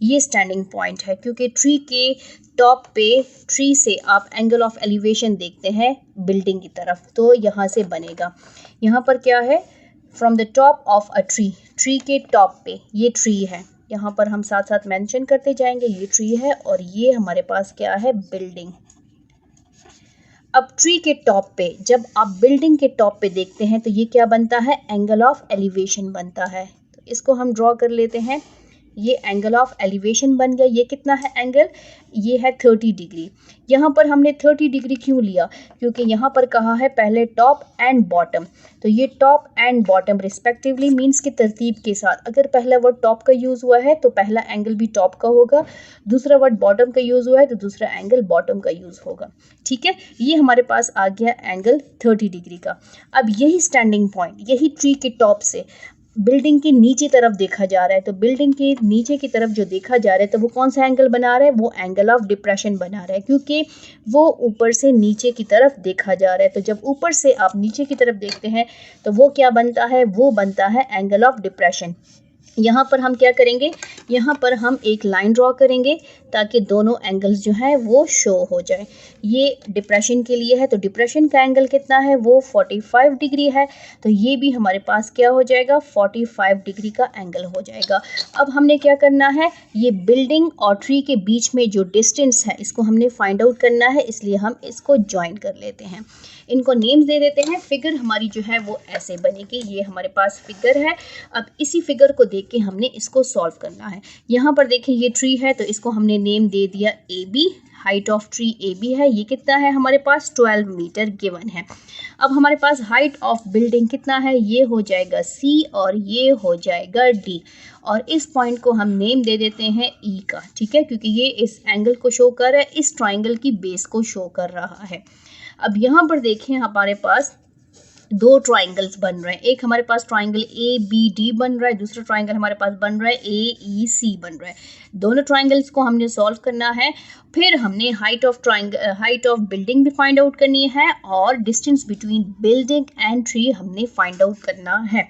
ये स्टैंडिंग पॉइंट है, क्योंकि ट्री के टॉप पे, ट्री से आप एंगल ऑफ एलिवेशन देखते हैं बिल्डिंग की तरफ, तो यहाँ से बनेगा। यहाँ पर क्या है? From the top of a tree, tree के टॉप पे ये ट्री है, यहाँ पर हम साथ साथ मेंशन करते जाएंगे, ये ट्री है और ये हमारे पास क्या है? बिल्डिंग। अब ट्री के टॉप पे जब आप बिल्डिंग के टॉप पे देखते हैं तो ये क्या बनता है? एंगल ऑफ एलिवेशन बनता है। तो इसको हम ड्रॉ कर लेते हैं, ये एंगल ऑफ एलिवेशन बन गया। ये कितना है एंगल? ये है 30 डिग्री। यहाँ पर हमने 30 डिग्री क्यों लिया? क्योंकि यहाँ पर कहा है पहले टॉप एंड बॉटम, तो ये top and bottom respectively means की तरतीब के साथ। अगर पहला वर्ड टॉप का यूज़ हुआ है तो पहला एंगल भी टॉप का होगा, दूसरा वर्ड बॉटम का यूज़ हुआ है तो दूसरा एंगल बॉटम का यूज़ होगा, ठीक है। ये हमारे पास आ गया एंगल 30 डिग्री का। अब यही स्टैंडिंग पॉइंट, यही ट्री के टॉप से बिल्डिंग के नीचे तरफ देखा जा रहा है, तो बिल्डिंग के नीचे की तरफ जो देखा जा रहा है तो वो कौन सा एंगल बना रहा है? वो एंगल ऑफ डिप्रेशन बना रहा है, क्योंकि वो ऊपर से नीचे की तरफ देखा जा रहा है। तो जब ऊपर से आप नीचे की तरफ देखते हैं तो वो क्या बनता है? वो बनता है एंगल ऑफ डिप्रेशन। यहाँ पर हम क्या करेंगे, यहाँ पर हम एक लाइन ड्रॉ करेंगे ताकि दोनों एंगल्स जो है वो शो हो जाए। ये डिप्रेशन के लिए है, तो डिप्रेशन का एंगल कितना है, वो 45 डिग्री है। तो ये भी हमारे पास क्या हो जाएगा, 45 डिग्री का एंगल हो जाएगा। अब हमने क्या करना है, ये बिल्डिंग और ट्री के बीच में जो डिस्टेंस है इसको हमने फाइंड आउट करना है, इसलिए हम इसको ज्वाइन कर लेते हैं। इनको नेम्स दे देते हैं। फिगर हमारी जो है वो ऐसे बनेगी। ये हमारे पास फिगर है। अब इसी फिगर को देख के हमने इसको सॉल्व करना है। यहाँ पर देखें ये ट्री है, तो इसको हमने नेम दे दिया A B. Height of tree A B है, ये कितना है हमारे पास 12 मीटर गिवन है। अब हमारे पास हाइट ऑफ बिल्डिंग कितना है, ये हो जाएगा सी और ये हो जाएगा डी। और इस पॉइंट को हम नेम दे देते हैं ई का, ठीक है, क्योंकि ये इस एंगल को शो कर रहा है, इस ट्राइंगल की बेस को शो कर रहा है। अब यहाँ पर देखें हमारे पास दो ट्राइंगल्स बन रहे हैं। एक हमारे पास ट्राइंगल ए बी डी बन रहा है, दूसरा ट्राइंगल हमारे पास बन रहा है ए ई सी बन रहा है। दोनों ट्राइंगल्स को हमने सॉल्व करना है। फिर हमने हाइट ऑफ बिल्डिंग भी फाइंड आउट करनी है और distance between building and tree हमने फाइंड आउट करना है।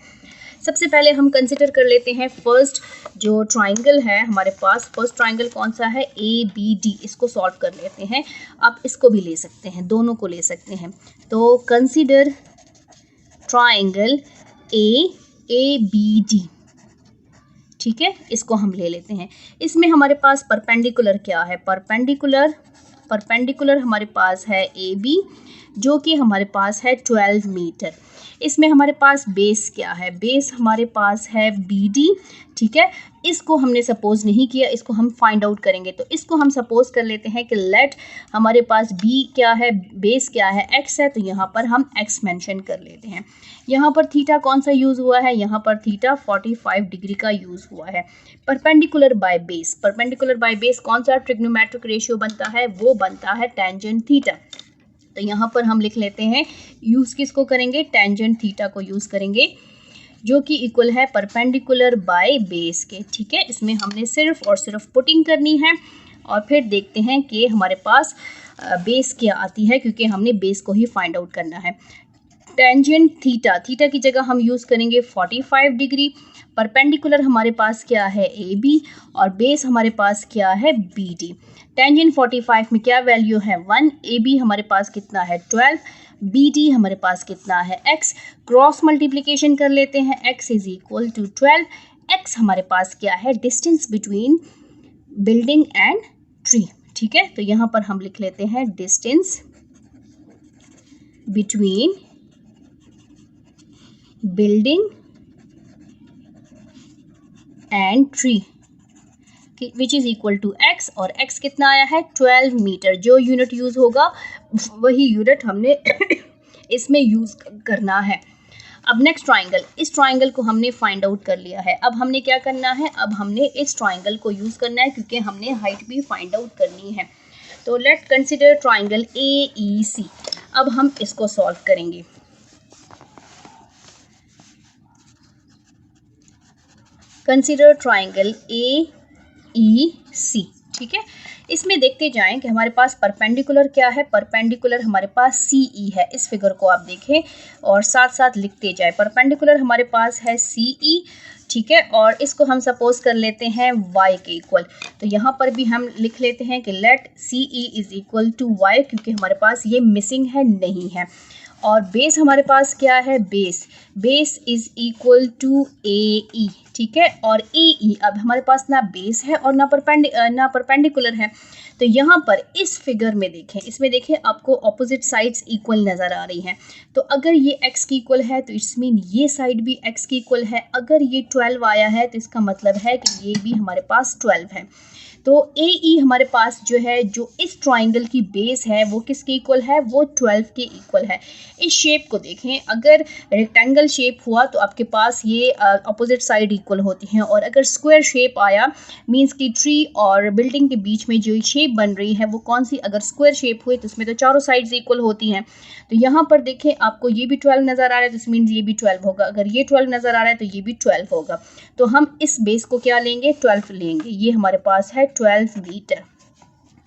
सबसे पहले हम कंसिडर कर लेते हैं फर्स्ट जो ट्राइंगल है हमारे पास। फर्स्ट ट्राइंगल कौन सा है, ए बी डी। इसको सॉल्व कर लेते हैं। आप इसको भी ले सकते हैं, दोनों को ले सकते हैं। तो consider triangle A B D, ठीक है, इसको हम ले लेते हैं। इसमें हमारे पास परपेंडिकुलर क्या है, परपेंडिकुलर हमारे पास है ए बी, जो कि हमारे पास है 12 मीटर। इसमें हमारे पास बेस क्या है, बेस हमारे पास है बी डी, ठीक है। इसको हमने सपोज नहीं किया, इसको हम फाइंड आउट करेंगे। तो इसको हम सपोज कर लेते हैं कि लेट हमारे पास बी क्या है, बेस क्या है, एक्स है, तो यहाँ पर हम एक्स मेंशन कर लेते हैं। यहाँ पर थीटा कौन सा यूज़ हुआ है, यहाँ पर थीटा 45 डिग्री का यूज़ हुआ है। परपेंडिकुलर बाय बेस कौन सा ट्रिग्नोमेट्रिक रेशियो बनता है, वो बनता है टेंजेंट थीटा। तो यहाँ पर हम लिख लेते हैं, यूज़ किसको करेंगे, टेंजेंट थीटा को यूज़ करेंगे, जो कि इक्वल है परपेंडिकुलर बाय बेस के, ठीक है। इसमें हमने सिर्फ और सिर्फ पुटिंग करनी है और फिर देखते हैं कि हमारे पास बेस क्या आती है, क्योंकि हमने बेस को ही फाइंड आउट करना है। टेंजेंट थीटा की जगह हम यूज़ करेंगे 45 डिग्री। परपेंडिकुलर हमारे पास क्या है ए बी और बेस हमारे पास क्या है बी डी। टेंजेंट 45 में क्या वैल्यू है 1, ए बी हमारे पास कितना है 12, बी डी हमारे पास कितना है x। क्रॉस मल्टीप्लिकेशन कर लेते हैं, x is equal to 12। x हमारे पास क्या है, distance between building and tree, ठीक है। तो यहाँ पर हम लिख लेते हैं distance between building and tree which is equal to x, और x कितना आया है 12 मीटर। जो यूनिट यूज़ होगा वही यूनिट हमने इसमें यूज़ करना है। अब नेक्स्ट ट्राइंगल, इस ट्राइंगल को हमने फाइंड आउट कर लिया है। अब हमने क्या करना है, अब हमने इस ट्राइंगल को यूज़ करना है, क्योंकि हमने हाइट भी फाइंड आउट करनी है। तो लेट कंसिडर ट्राइंगल ए ई सी। अब हम इसको सॉल्व करेंगे। कंसिडर ट्राइंगल ए ई सी, ठीक है। इसमें देखते जाएं कि हमारे पास परपेंडिकुलर क्या है, परपेंडिकुलर हमारे पास सी ई है। इस फिगर को आप देखें और साथ साथ लिखते जाएं। परपेंडिकुलर हमारे पास है सी ई, ठीक है, और इसको हम सपोज कर लेते हैं y के इक्वल। तो यहाँ पर भी हम लिख लेते हैं कि let C E is equal to y, क्योंकि हमारे पास ये मिसिंग है, नहीं है। और बेस हमारे पास क्या है, बेस इज इक्वल टू ए ई, ठीक है। और ए ई, अब हमारे पास ना बेस है और ना परपेंडिकुलर है। तो यहाँ पर इस फिगर में देखें, इसमें देखें आपको ऑपोजिट साइड्स इक्वल नज़र आ रही हैं। तो अगर ये x की इक्वल है तो इट्स मीन ये साइड भी x की इक्वल है। अगर ये 12 आया है तो इसका मतलब है कि ये भी हमारे पास 12 है। तो ए ई हमारे पास जो है, जो इस ट्राइंगल की बेस है वो किसके इक्वल है, वो 12 के इक्वल है। इस शेप को देखें, अगर रेक्टेंगल शेप हुआ तो आपके पास ये अपोजिट साइड इक्वल होती हैं, और अगर स्क्वायर शेप आया मींस कि ट्री और बिल्डिंग के बीच में जो शेप बन रही है वो कौन सी, अगर स्क्वायर शेप हुई तो उसमें तो चारों साइड्स इक्वल होती हैं। तो यहाँ पर देखें आपको ये भी 12 नज़र आ रहा है, तो इस मीन्स ये भी 12 होगा। अगर ये 12 नज़र आ रहा है तो ये भी 12 होगा। तो हम इस बेस को क्या लेंगे, 12 लेंगे। ये हमारे पास है 12 मीटर।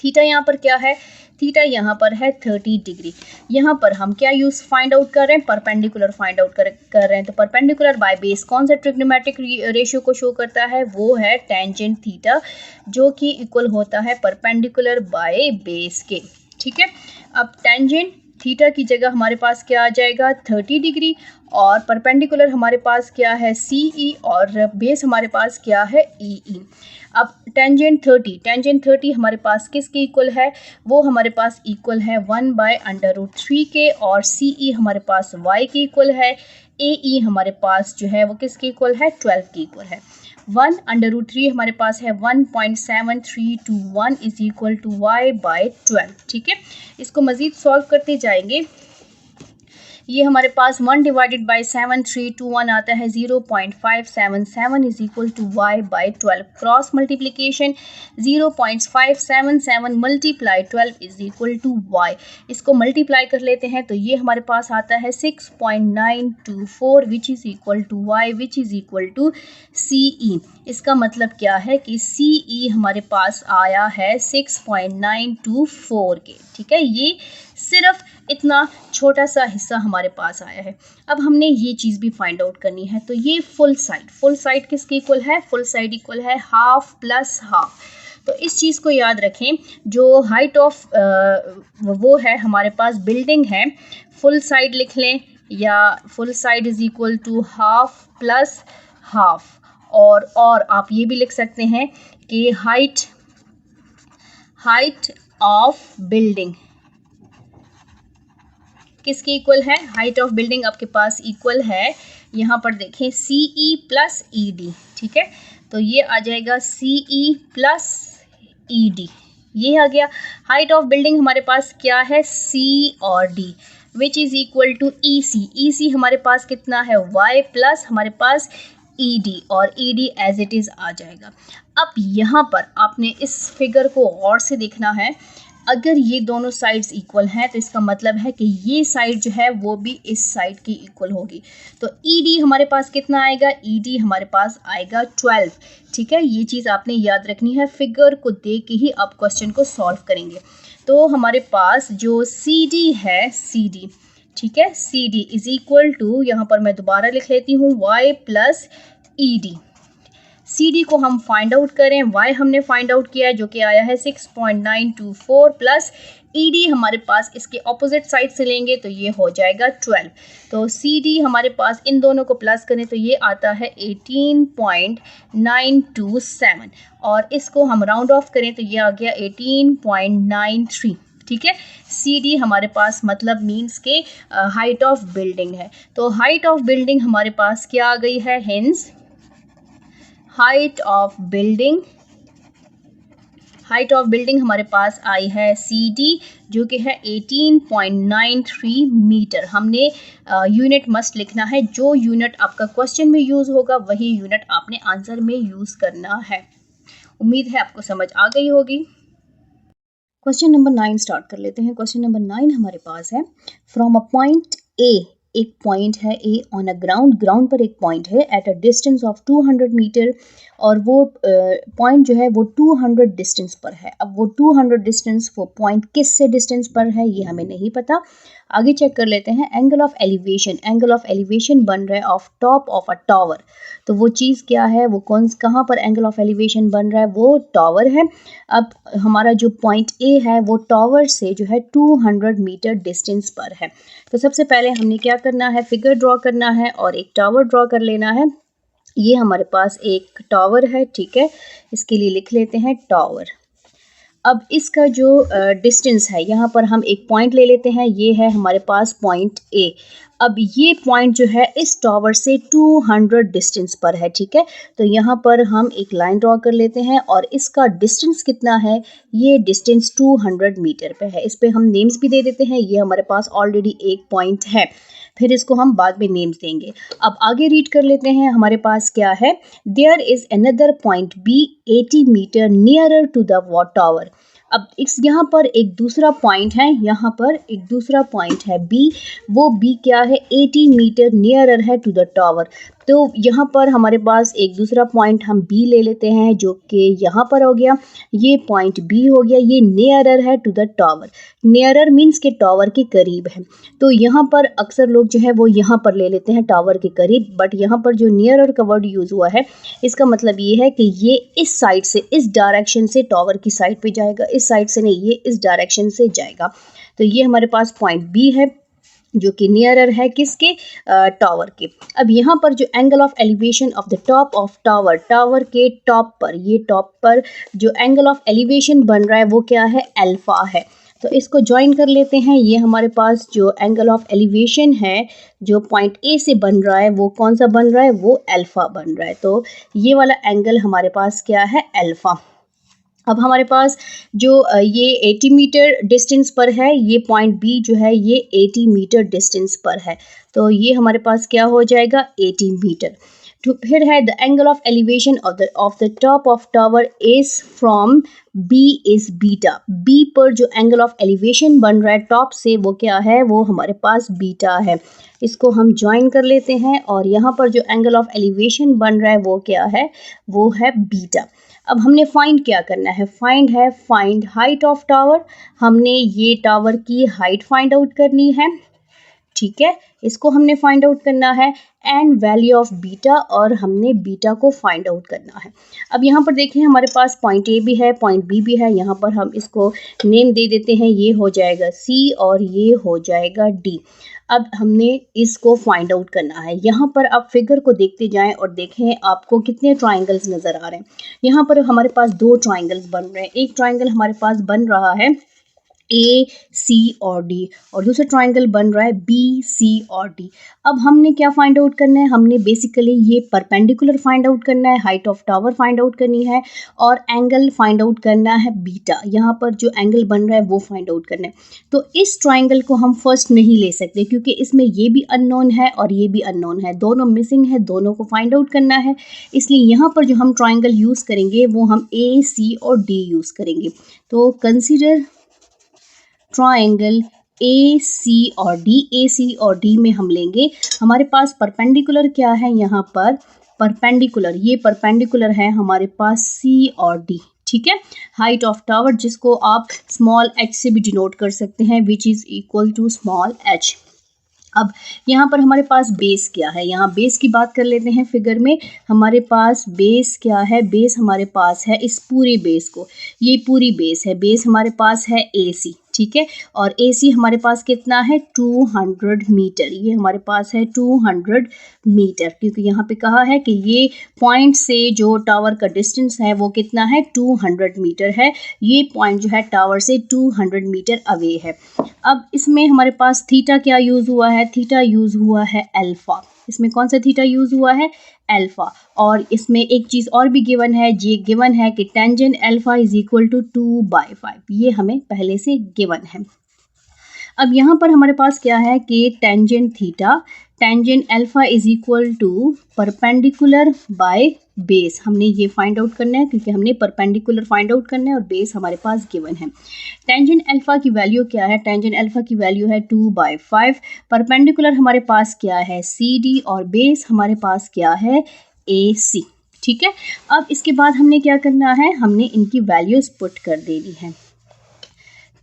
थीटा यहाँ पर क्या है, थीटा यहाँ पर है 30 डिग्री। यहाँ पर हम क्या यूज फाइंड आउट कर रहे हैं, परपेंडिकुलर फाइंड आउट कर रहे हैं। तो परपेंडिकुलर बाय बेस कौन सा ट्रिग्नोमेट्रिक रेशियो को शो करता है, वो है टेंजेंट थीटा, जो कि इक्वल होता है परपेंडिकुलर बाय बेस के। ठीक है, अब टेंजेंट थीटा की जगह हमारे पास क्या आ जाएगा 30 डिग्री, और परपेंडिकुलर हमारे पास क्या है CE, और बेस हमारे पास क्या है EE। अब टेंजेंट 30 हमारे पास किसके इक्वल है, वो हमारे पास इक्वल है 1/√3 के, और CE हमारे पास y के इक्वल है, AE हमारे पास जो है वो किसके इक्वल है 12 के इक्वल है। 1/√3 हमारे पास है 1.7321 इज इक्वल टू y/12। ठीक है, इसको मज़ीद सॉल्व करते जाएंगे। ये हमारे पास 1/7321 आता है 0.577 is equal to y/12। Cross multiplication 0.577 multiply 12 is equal to y। इसको मल्टीप्लाई कर लेते हैं तो ये हमारे पास आता है 6.924 which is equal to y which is equal to CE। इसका मतलब क्या है कि CE हमारे पास आया है 6.924 के। ठीक है, ये सिर्फ इतना छोटा सा हिस्सा हमारे पास आया है। अब हमने ये चीज़ भी फाइंड आउट करनी है। तो ये फुल साइड किसके इक्वल है, फुल साइड इक्वल है हाफ प्लस हाफ। तो इस चीज़ को याद रखें, जो हाइट ऑफ वो है हमारे पास बिल्डिंग है, फुल साइड लिख लें, या full side is equal to half plus half. और आप ये भी लिख सकते हैं कि हाइट ऑफ बिल्डिंग किसके इक्वल है, हाइट ऑफ बिल्डिंग आपके पास इक्वल है, यहाँ पर देखें CE प्लस ED। ठीक है, तो ये आ जाएगा CE प्लस ED, ये आ गया। हाइट ऑफ बिल्डिंग हमारे पास क्या है C और D which is equal to EC हमारे पास कितना है y प्लस हमारे पास ED, और ED एज इट इज़ आ जाएगा। अब यहाँ पर आपने इस फिगर को गौर से देखना है। अगर ये दोनों साइड्स इक्वल हैं तो इसका मतलब है कि ये साइड जो है वो भी इस साइड की इक्वल होगी। तो ED हमारे पास कितना आएगा, ED हमारे पास आएगा 12। ठीक है, ये चीज़ आपने याद रखनी है, फिगर को देख के ही आप क्वेश्चन को सॉल्व करेंगे। तो हमारे पास जो CD है CD, ठीक है, CD इज इक्वल टू, यहाँ पर मैं दोबारा लिख लेती हूँ y प्लस ED। CD को हम फाइंड आउट करें, y हमने फाइंड आउट किया है जो कि आया है 6.924 प्लस ED हमारे पास इसके ऑपोजिट साइड से लेंगे तो ये हो जाएगा 12। तो CD हमारे पास इन दोनों को प्लस करें तो ये आता है 18.927, और इसको हम राउंड ऑफ करें तो ये आ गया 18.93। ठीक है, CD हमारे पास मतलब मीन्स के हाइट ऑफ बिल्डिंग है। तो हाइट ऑफ बिल्डिंग हमारे पास क्या आ गई है, हेंस हाइट ऑफ बिल्डिंग हमारे पास आई है CD जो कि है 18.93 मीटर। हमने यूनिट मस्ट लिखना है, जो यूनिट आपका क्वेश्चन में यूज़ होगा वही यूनिट आपने आंसर में यूज़ करना है। उम्मीद है आपको समझ आ गई होगी। क्वेश्चन नंबर 9 स्टार्ट कर लेते हैं। क्वेश्चन नंबर 9 हमारे पास है, फ्रॉम अ पॉइंट A, एक पॉइंट है A ऑन अ ग्राउंड पर एक पॉइंट है at a distance of 200 meter, और वो पॉइंट जो है वो 200 डिस्टेंस पर है। अब वो 200 डिस्टेंस, वो पॉइंट किस से डिस्टेंस पर है ये हमें नहीं पता। आगे चेक कर लेते हैं। एंगल ऑफ एलिवेशन बन रहा है of top of a tower. तो वो चीज़ क्या है, वो कहाँ पर एंगल ऑफ एलिवेशन बन रहा है, वो टावर है। अब हमारा जो पॉइंट A है वो टावर से जो है 200 मीटर डिस्टेंस पर है। तो सबसे पहले हमने क्या करना है, फिगर ड्रॉ करना है और एक टावर ड्रॉ कर लेना है। ये हमारे पास एक टावर है, ठीक है, इसके लिए लिख लेते हैं टावर। अब इसका जो डिस्टेंस है, यहाँ पर हम एक पॉइंट ले लेते हैं, ये है हमारे पास पॉइंट A। अब ये पॉइंट जो है इस टावर से 200 डिस्टेंस पर है, ठीक है। तो यहाँ पर हम एक लाइन ड्रॉ कर लेते हैं और इसका डिस्टेंस कितना है, ये डिस्टेंस 200 मीटर पे है। इस पे हम नेम्स भी दे देते हैं। ये हमारे पास ऑलरेडी एक पॉइंट है, फिर इसको हम बाद में नेम्स देंगे। अब आगे रीड कर लेते हैं, हमारे पास क्या है, there is another point B 80 meter nearer to the tower. अब इस यहाँ पर एक दूसरा पॉइंट है, यहाँ पर एक दूसरा पॉइंट है B, वो B क्या है, 80 मीटर नियरर है टू द टावर। तो यहाँ पर हमारे पास एक दूसरा पॉइंट हम बी ले लेते हैं जो कि यहाँ पर हो गया, ये पॉइंट बी हो गया, ये नियरर है to the tower. Nearer means के टावर के करीब है, तो यहाँ पर अक्सर लोग जो है वो यहाँ पर ले लेते हैं टावर के करीब, बट यहाँ पर जो नियरर का वर्ड यूज़ हुआ है इसका मतलब ये है कि ये इस साइड से, इस डायरेक्शन से टावर की साइड पे जाएगा, इस साइड से नहीं, ये इस डायरेक्शन से जाएगा। तो ये हमारे पास पॉइंट बी है जो कि नियरर है किसके, टावर के। अब यहाँ पर जो angle of elevation of the top of tower, tower के टॉप पर, ये टॉप पर जो एंगल ऑफ एलिवेशन बन रहा है वो क्या है, अल्फा है। तो इसको ज्वाइन कर लेते हैं। ये हमारे पास जो एंगल ऑफ एलिवेशन है जो पॉइंट ए से बन रहा है वो कौन सा बन रहा है, वो अल्फा बन रहा है। तो ये वाला एंगल हमारे पास क्या है, अल्फा। अब हमारे पास जो ये 80 मीटर डिस्टेंस पर है, ये पॉइंट बी जो है ये 80 मीटर डिस्टेंस पर है, तो ये हमारे पास क्या हो जाएगा, 80 मीटर। तो फिर है the angle of elevation of the top of tower is from B is beta. B पर जो एंगल ऑफ एलिवेशन बन रहा है टॉप से वो क्या है, वो हमारे पास बीटा है। इसको हम ज्वाइन कर लेते हैं और यहाँ पर जो एंगल ऑफ एलिवेशन बन रहा है वो क्या है, वो है बीटा। अब हमने फाइंड क्या करना है, फाइंड हाइट ऑफ टावर। हमने ये टावर की हाइट फाइंड आउट करनी है, ठीक है, इसको हमने फाइंड आउट करना है, एंड वैल्यू ऑफ बीटा, और हमने बीटा को फाइंड आउट करना है। अब यहाँ पर देखें हमारे पास पॉइंट ए भी है, पॉइंट बी भी है, यहाँ पर हम इसको नेम दे देते हैं, ये हो जाएगा सी और ये हो जाएगा डी। अब हमने इसको फाइंड आउट करना है। यहाँ पर आप फिगर को देखते जाएं और देखें आपको कितने ट्राइंगल्स नज़र आ रहे हैं। यहाँ पर हमारे पास 2 ट्राइंगल्स बन रहे हैं। एक ट्राइंगल हमारे पास बन रहा है ए सी और डी, और दूसरा ट्राइंगल बन रहा है बी सी और डी। अब हमने क्या फाइंड आउट करना है, हमने बेसिकली ये परपेंडिकुलर फाइंड आउट करना है, height of tower find out करनी है, और एंगल फाइंड आउट करना है बीटा। यहाँ पर जो एंगल बन रहा है वो फाइंड आउट करना है। तो इस ट्राइंगल को हम फर्स्ट नहीं ले सकते क्योंकि इसमें ये भी अननोन है और ये भी अननोन है, दोनों मिसिंग है, दोनों को फाइंड आउट करना है। इसलिए यहाँ पर जो हम ट्राइंगल यूज़ करेंगे वो हम ए सी और डी यूज़ करेंगे। तो कंसिडर ट्राइंगल ए सी और डी। ए सी और डी में हम लेंगे, हमारे पास परपेंडिकुलर क्या है, यहाँ पर परपेंडिकुलर, ये परपेंडिकुलर है हमारे पास सी और डी, ठीक है। हाइट ऑफ टावर जिसको आप स्मॉल h से भी डिनोट कर सकते हैं, which is equal to small h। अब यहाँ पर हमारे पास बेस क्या है, यहाँ बेस की बात कर लेते हैं। फिगर में हमारे पास बेस क्या है, बेस हमारे पास है इस पूरे बेस को, ये पूरी बेस है, बेस हमारे पास है AC, ठीक है, और AC हमारे पास कितना है 200 मीटर, ये हमारे पास है 200 मीटर, क्योंकि यहाँ पे कहा है कि ये पॉइंट से जो टावर का डिस्टेंस है वो कितना है 200 मीटर है, ये पॉइंट जो है टावर से 200 मीटर अवे है। अब इसमें हमारे पास थीटा क्या यूज़ हुआ है, थीटा यूज़ हुआ है अल्फ़ा। इसमें कौन सा थीटा यूज़ हुआ है, अल्फ़ा। और इसमें एक चीज़ और भी गिवन है, ये गिवन है कि tangent alpha is equal to 2/5, ये हमें पहले से गिवन है। अब यहाँ पर हमारे पास क्या है कि tangent theta, tangent alpha is equal to perpendicular by base, हमने ये फाइंड आउट करना है क्योंकि हमने परपेंडिकुलर फाइंड आउट करना है और बेस हमारे पास गिवन है। टेंजेंट अल्फ़ा की वैल्यू क्या है, टेंजेंट अल्फ़ा की वैल्यू है 2/5। परपेंडिकुलर हमारे पास क्या है CD, और बेस हमारे पास क्या है AC, ठीक है। अब इसके बाद हमने क्या करना है, हमने इनकी वैल्यूज़ पुट कर देनी है।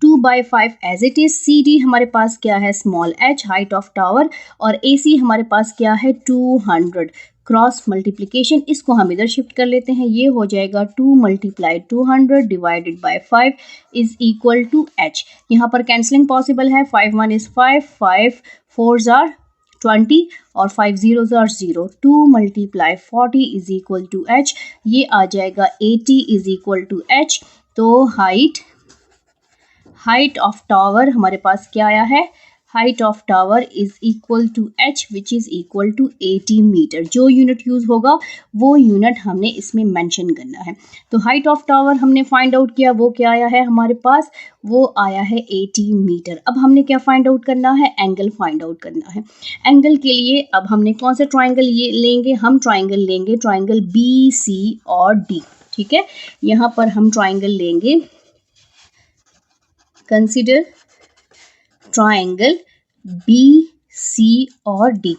2/5 एज इट इज़। CD हमारे पास क्या है small h, height of tower, और AC हमारे पास क्या है 200। क्रॉस मल्टीप्लिकेशन, इसको हम इधर शिफ्ट कर लेते हैं, ये हो जाएगा 2 × 200 divided by 5 is equal to h। यहाँ पर कैंसलिंग पॉसिबल है, 5 1 इज़ 5, 5 4s are 20 और 5 0s are 0। 2 × 40 is equal to h, ये आ जाएगा 80 इज इक्वल टू h। तो हाइट ऑफ टावर हमारे पास क्या आया है, height of tower is equal to h which is equal to 80 meter. जो यूनिट यूज़ होगा वो यूनिट हमने इसमें मेंशन करना है। तो हाइट ऑफ टावर हमने फाइंड आउट किया, वो क्या आया है हमारे पास, वो आया है 80 मीटर। अब हमने क्या फाइंड आउट करना है, एंगल फाइंड आउट करना है। एंगल के लिए अब हमने कौन सा ट्राइंगल ये लेंगे, हम ट्राइंगल लेंगे ट्राइंगल BC और D, ठीक है। यहाँ पर हम ट्राइंगल लेंगे, कंसिडर ट्राइंगल BC और D।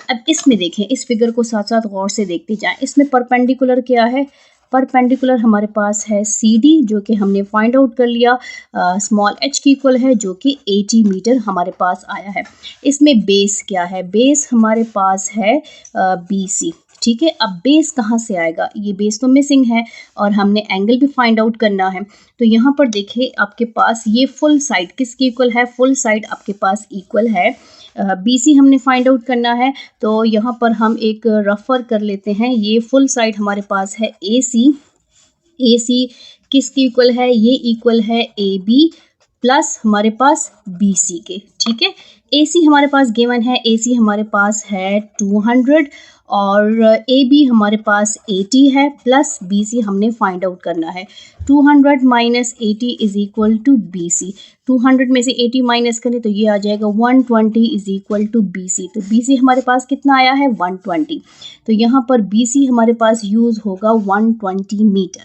अब इसमें देखें, इस फिगर को साथ साथ गौर से देखते जाएं। इसमें परपेंडिकुलर क्या है? परपेंडिकुलर हमारे पास है CD, जो कि हमने फाइंड आउट कर लिया, स्मॉल h की इक्वल है, जो कि 80 मीटर हमारे पास आया है। इसमें बेस क्या है? बेस हमारे पास है BC, ठीक है। अब बेस कहाँ से आएगा? ये बेस तो मिसिंग है और हमने एंगल भी फाइंड आउट करना है। तो यहाँ पर देखिए आपके पास ये फुल साइड किसकी इक्वल है? फुल साइड आपके पास इक्वल है BC हमने फाइंड आउट करना है। तो यहाँ पर हम एक रफर कर लेते हैं। ये फुल साइड हमारे पास है AC। AC किसकी इक्वल है? ये इक्वल है AB प्लस हमारे पास BC के, ठीक है। AC हमारे पास गिवन है, AC हमारे पास है 200 और AB हमारे पास 80 है प्लस BC हमने फाइंड आउट करना है। 200 minus 80 is equal to BC। 200 में से 80 माइनस करें तो ये आ जाएगा 120 इज इक्वल टू BC। तो BC हमारे पास कितना आया है? 120। तो यहाँ पर BC हमारे पास यूज़ होगा 120 मीटर।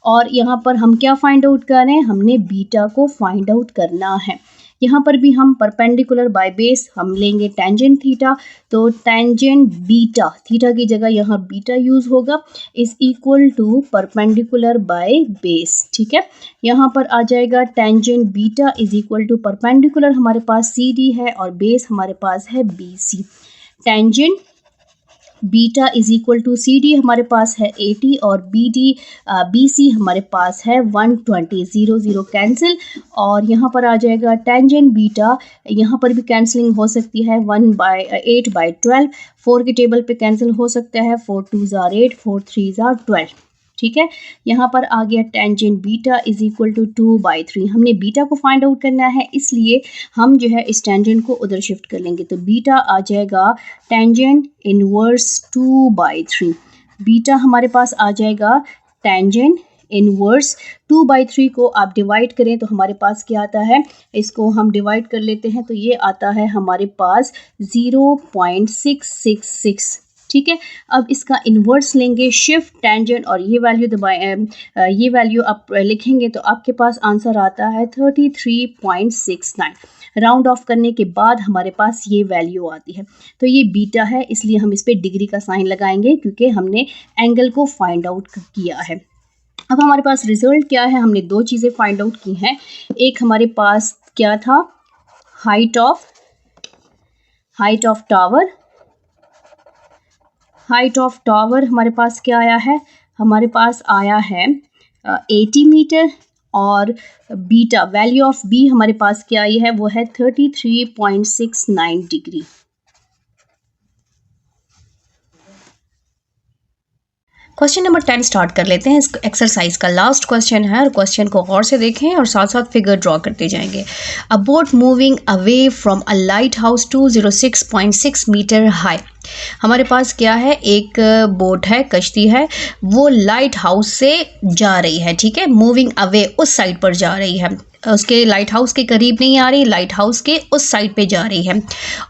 और यहाँ पर हम क्या फाइंड आउट कर रहे हैं? हमने बीटा को फाइंड आउट करना है। यहाँ पर भी हम परपेंडिकुलर बाय बेस हम लेंगे टेंजेंट थीटा। तो टेंजेंट बीटा, थीटा की जगह यहाँ बीटा यूज़ होगा, is equal to perpendicular by base, ठीक है। यहाँ पर आ जाएगा tangent beta is equal to perpendicular हमारे पास CD है और बेस हमारे पास है BC। Tangent beta is equal to CD हमारे पास है 80 और BC हमारे पास है 120। 0 0 कैंसिल और यहाँ पर आ जाएगा टेंजेंट बीटा, यहाँ पर भी कैंसिलिंग हो सकती है। 1/8/12 4 के टेबल पे कैंसिल हो सकता है। 4 2s are 8, 4 3s are 12, ठीक है। यहाँ पर आ गया tangent beta is equal to 2/3। हमने बीटा को फाइंड आउट करना है, इसलिए हम जो है इस टेंजेंट को उधर शिफ्ट कर लेंगे। तो बीटा आ जाएगा टेंजेंट इनवर्स 2/3। बीटा हमारे पास आ जाएगा टेंजेंट इनवर्स 2/3 को आप डिवाइड करें तो हमारे पास क्या आता है? इसको हम डिवाइड कर लेते हैं तो ये आता है हमारे पास 0.666, ठीक है। अब इसका इन्वर्स लेंगे, शिफ्ट टेंजेंट और ये वैल्यू ये वैल्यू आप लिखेंगे तो आपके पास आंसर आता है 33.69। राउंड ऑफ करने के बाद हमारे पास ये वैल्यू आती है। तो ये बीटा है, इसलिए हम इस पर डिग्री का साइन लगाएंगे क्योंकि हमने एंगल को फाइंड आउट किया है। अब हमारे पास रिजल्ट क्या है? हमने दो चीज़ें फाइंड आउट की हैं। एक हमारे पास क्या था? Height of tower. Height of tower हमारे पास क्या आया है? हमारे पास आया है 80 मीटर और बीटा वैल्यू ऑफ बी हमारे पास क्या आई है? वो है 33.69 डिग्री। क्वेश्चन नंबर 10 स्टार्ट कर लेते हैं। इस एक्सरसाइज का लास्ट क्वेश्चन है और क्वेश्चन को गौर से देखें और साथ साथ फिगर ड्रॉ करते जाएंगे। A boat moving away from a lighthouse 206.6 meter high. हमारे पास क्या है? एक बोट है, कश्ती है, वो लाइट हाउस से जा रही है, ठीक है। मूविंग अवे उस साइड पर जा रही है, उसके लाइट हाउस के करीब नहीं आ रही, लाइट हाउस के उस साइड पे जा रही है।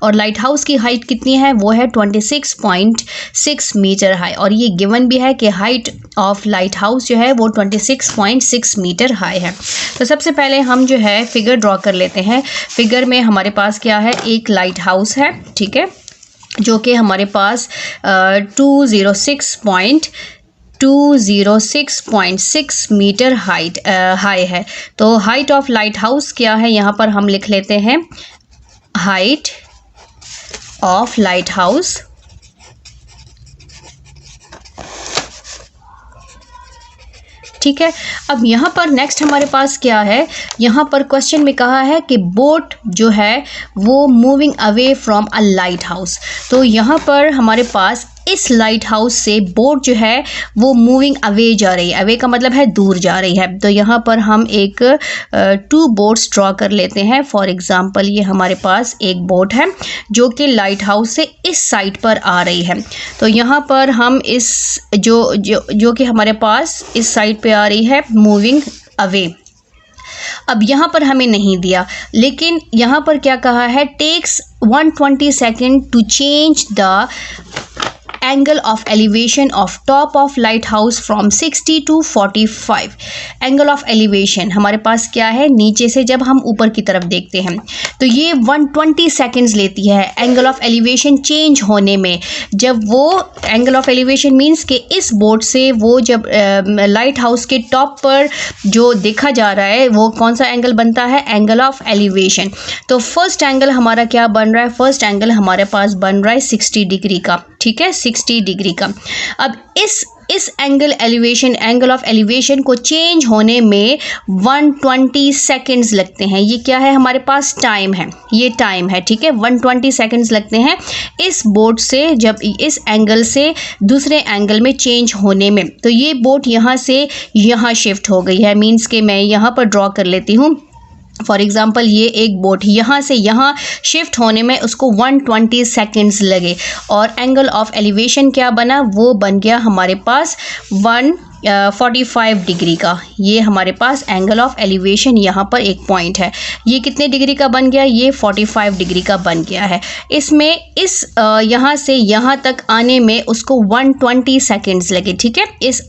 और लाइट हाउस की हाइट कितनी है? वो है 26.6 मीटर हाई। और ये गिवन भी है कि हाइट ऑफ लाइट हाउस जो है वो 26.6 मीटर हाई है। तो सबसे पहले हम जो है फिगर ड्रॉ कर लेते हैं। फिगर में हमारे पास क्या है? एक लाइट हाउस है, ठीक है, जो कि हमारे पास 206.6 मीटर हाई है। तो हाइट ऑफ लाइट हाउस क्या है? यहाँ पर हम लिख लेते हैं हाइट ऑफ लाइट हाउस ठीक है। अब यहाँ पर नेक्स्ट हमारे पास क्या है? यहाँ पर क्वेश्चन में कहा है कि बोट जो है वो moving away from a light house. तो यहाँ पर हमारे पास इस लाइट हाउस से बोट जो है वो मूविंग अवे जा रही है। अवे का मतलब है दूर जा रही है। तो यहाँ पर हम एक 2 बोट्स ड्रॉ कर लेते हैं। फॉर एग्जांपल ये हमारे पास एक बोट है जो कि लाइट हाउस से इस साइड पर आ रही है। तो यहाँ पर हम इस जो कि हमारे पास इस साइड पे आ रही है मूविंग अवे। अब यहाँ पर हमें नहीं दिया, लेकिन यहाँ पर क्या कहा है? Takes 120 second to change the angle of elevation of top of lighthouse from 60 to 45। Angle of elevation हमारे पास क्या है, नीचे से जब हम ऊपर की तरफ देखते हैं तो ये 120 सेकेंड्स लेती है एंगल ऑफ एलिवेशन चेंज होने में। जब वो एंगल ऑफ एलिवेशन मीन्स कि इस बोर्ड से वो जब लाइट हाउस के टॉप पर जो देखा जा रहा है वो कौन सा एंगल बनता है, एंगल ऑफ एलिवेशन। तो फर्स्ट एंगल हमारा क्या बन रहा है, फर्स्ट एंगल हमारे पास बन रहा है 60 डिग्री का, ठीक है, 60 डिग्री का। अब इस एंगल ऑफ एलिवेशन को चेंज होने में 120 सेकेंड्स लगते हैं। ये क्या है, हमारे पास टाइम है, ये टाइम है, ठीक है, 120 सेकेंड्स लगते हैं इस बोर्ड से जब इस एंगल से दूसरे एंगल में चेंज होने में। तो ये बोर्ड यहाँ से यहाँ शिफ्ट हो गई है, मीन्स कि मैं यहाँ पर ड्रॉ कर लेती हूँ। फॉर एग्ज़ाम्पल ये एक बोट यहाँ से यहाँ शिफ्ट होने में उसको 120 सेकेंड्स लगे और एंगल ऑफ एलिवेशन क्या बना, वो बन गया हमारे पास 145 डिग्री का। ये हमारे पास एंगल ऑफ एलिवेशन यहाँ पर एक पॉइंट है, ये कितने डिग्री का बन गया, ये 45 डिग्री का बन गया है। इसमें यहाँ से यहाँ तक आने में उसको 120 सेकेंड्स लगे, ठीक है, इस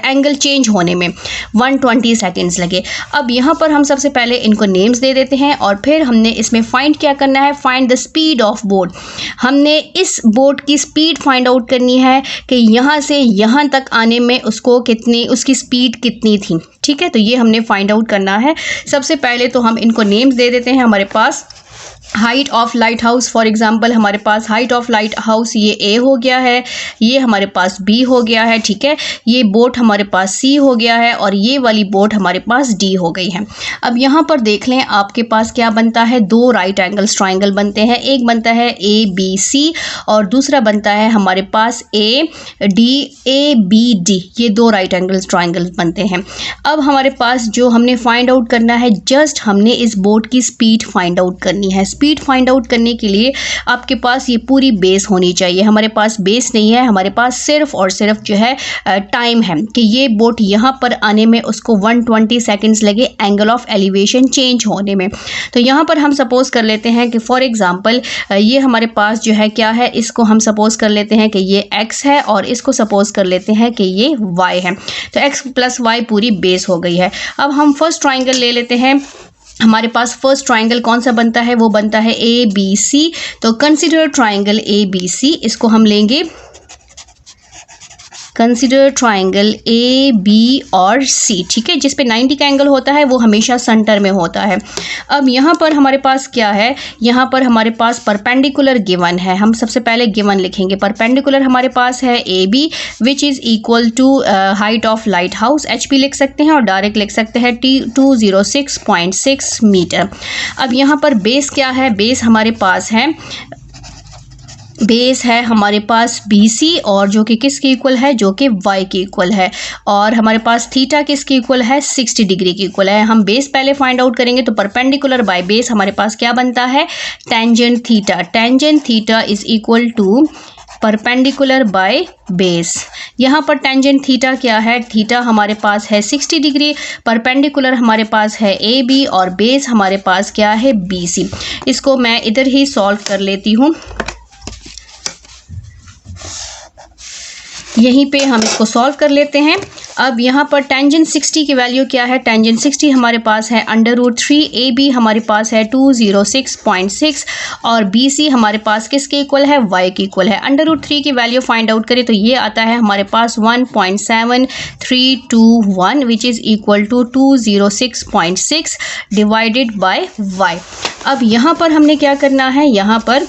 एंगल चेंज होने में 120 सेकेंड्स लगे। अब यहाँ पर हम सबसे पहले इनको नेम्स दे देते हैं और फिर हमने इसमें फाइंड क्या करना है, find the speed of boat. हमने इस बोट की स्पीड फाइंड आउट करनी है कि यहाँ से यहाँ तक आने में उसको कितनी, उसकी स्पीड कितनी थी, ठीक है। तो ये हमने फाइंड आउट करना है। सबसे पहले तो हम इनको नेम्स दे देते हैं। हमारे पास height of lighthouse, for example हमारे पास हाइट ऑफ लाइट हाउस ये ए हो गया है, ये हमारे पास बी हो गया है, ठीक है, ये बोट हमारे पास सी हो गया है और ये वाली बोट हमारे पास डी हो गई है। अब यहाँ पर देख लें आपके पास क्या बनता है, दो राइट एंगल्स ट्राइंगल बनते हैं, एक बनता है ए बी सी और दूसरा बनता है हमारे पास ए बी डी। ये दो राइट एंगल्स ट्राइंगल्स बनते हैं। अब हमारे पास जो हमने फाइंड आउट करना है, जस्ट हमने इस बोट की स्पीड फाइंड आउट करनी है। स्पीड फाइंड आउट करने के लिए आपके पास ये पूरी बेस होनी चाहिए। हमारे पास बेस नहीं है, हमारे पास सिर्फ और सिर्फ जो है टाइम है कि ये बोट यहाँ पर आने में उसको 120 सेकेंड्स लगे एंगल ऑफ एलिवेशन चेंज होने में। तो यहाँ पर हम सपोज कर लेते हैं कि फॉर एग्जांपल ये हमारे पास जो है क्या है, इसको हम सपोज कर लेते हैं कि ये x है और इसको सपोज कर लेते हैं कि ये y है। तो x प्लस y पूरी बेस हो गई है। अब हम फर्स्ट ट्राइंगल ले लेते हैं। हमारे पास फर्स्ट ट्राइंगल कौन सा बनता है, वो बनता है ए बी सी। तो consider triangle A B C, इसको हम लेंगे कंसिडर ट्राइंगल ए बी और सी, ठीक है, जिस पे 90 का एंगल होता है वो हमेशा सेंटर में होता है। अब यहाँ पर हमारे पास क्या है, यहाँ पर हमारे पास परपेंडिकुलर गिवन है। हम सबसे पहले गिवन लिखेंगे। परपेंडिकुलर हमारे पास है A B which is equal to height of lighthouse, H P लिख सकते हैं और डायरेक्ट लिख सकते हैं 206.6 मीटर। अब यहाँ पर बेस क्या है, बेस हमारे पास है, बेस है हमारे पास BC और जो कि किसके इक्वल है, जो कि y के इक्वल है। और हमारे पास थीटा किसके इक्वल है, 60 डिग्री के इक्वल है। हम बेस पहले फाइंड आउट करेंगे तो परपेंडिकुलर बाय बेस हमारे पास क्या बनता है, tangent theta. Tangent theta is equal to perpendicular by base. यहाँ पर टेंजेंट थीटा क्या है, थीटा हमारे पास है 60 डिग्री, परपेंडिकुलर हमारे पास है AB और बेस हमारे पास क्या है, BC। इसको मैं इधर ही सॉल्व कर लेती हूँ। यहीं पे हम इसको सॉल्व कर लेते हैं। अब यहाँ पर टेंजेंट 60 की वैल्यू क्या है, टेंजेंट 60 हमारे पास है √3, AB हमारे पास है 206.6 और BC हमारे पास किसके इक्वल है, y के इक्वल है। √3 की वैल्यू फाइंड आउट करें तो ये आता है हमारे पास 1.7321 which is equal to 206.6 divided by y। अब यहाँ पर हमने क्या करना है, यहाँ पर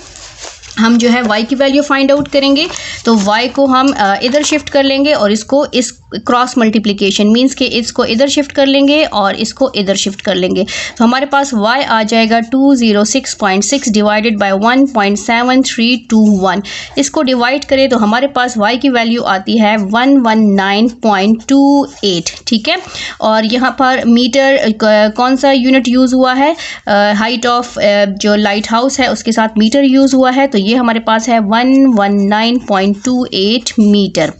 हम जो है y की वैल्यू फाइंड आउट करेंगे। तो y को हम इधर शिफ्ट कर लेंगे और इसको इस क्रॉस मल्टीप्लिकेशन मींस कि इसको इधर शिफ्ट कर लेंगे और इसको इधर शिफ्ट कर लेंगे। तो हमारे पास y आ जाएगा 206.6 डिवाइडेड बाय 1.7321। इसको डिवाइड करें तो हमारे पास y की वैल्यू आती है 119.28, ठीक है। और यहाँ पर मीटर कौन सा यूनिट यूज़ हुआ है, हाइट ऑफ जो लाइट हाउस है उसके साथ मीटर यूज़ हुआ है, तो ये हमारे पास है 119.28 मीटर।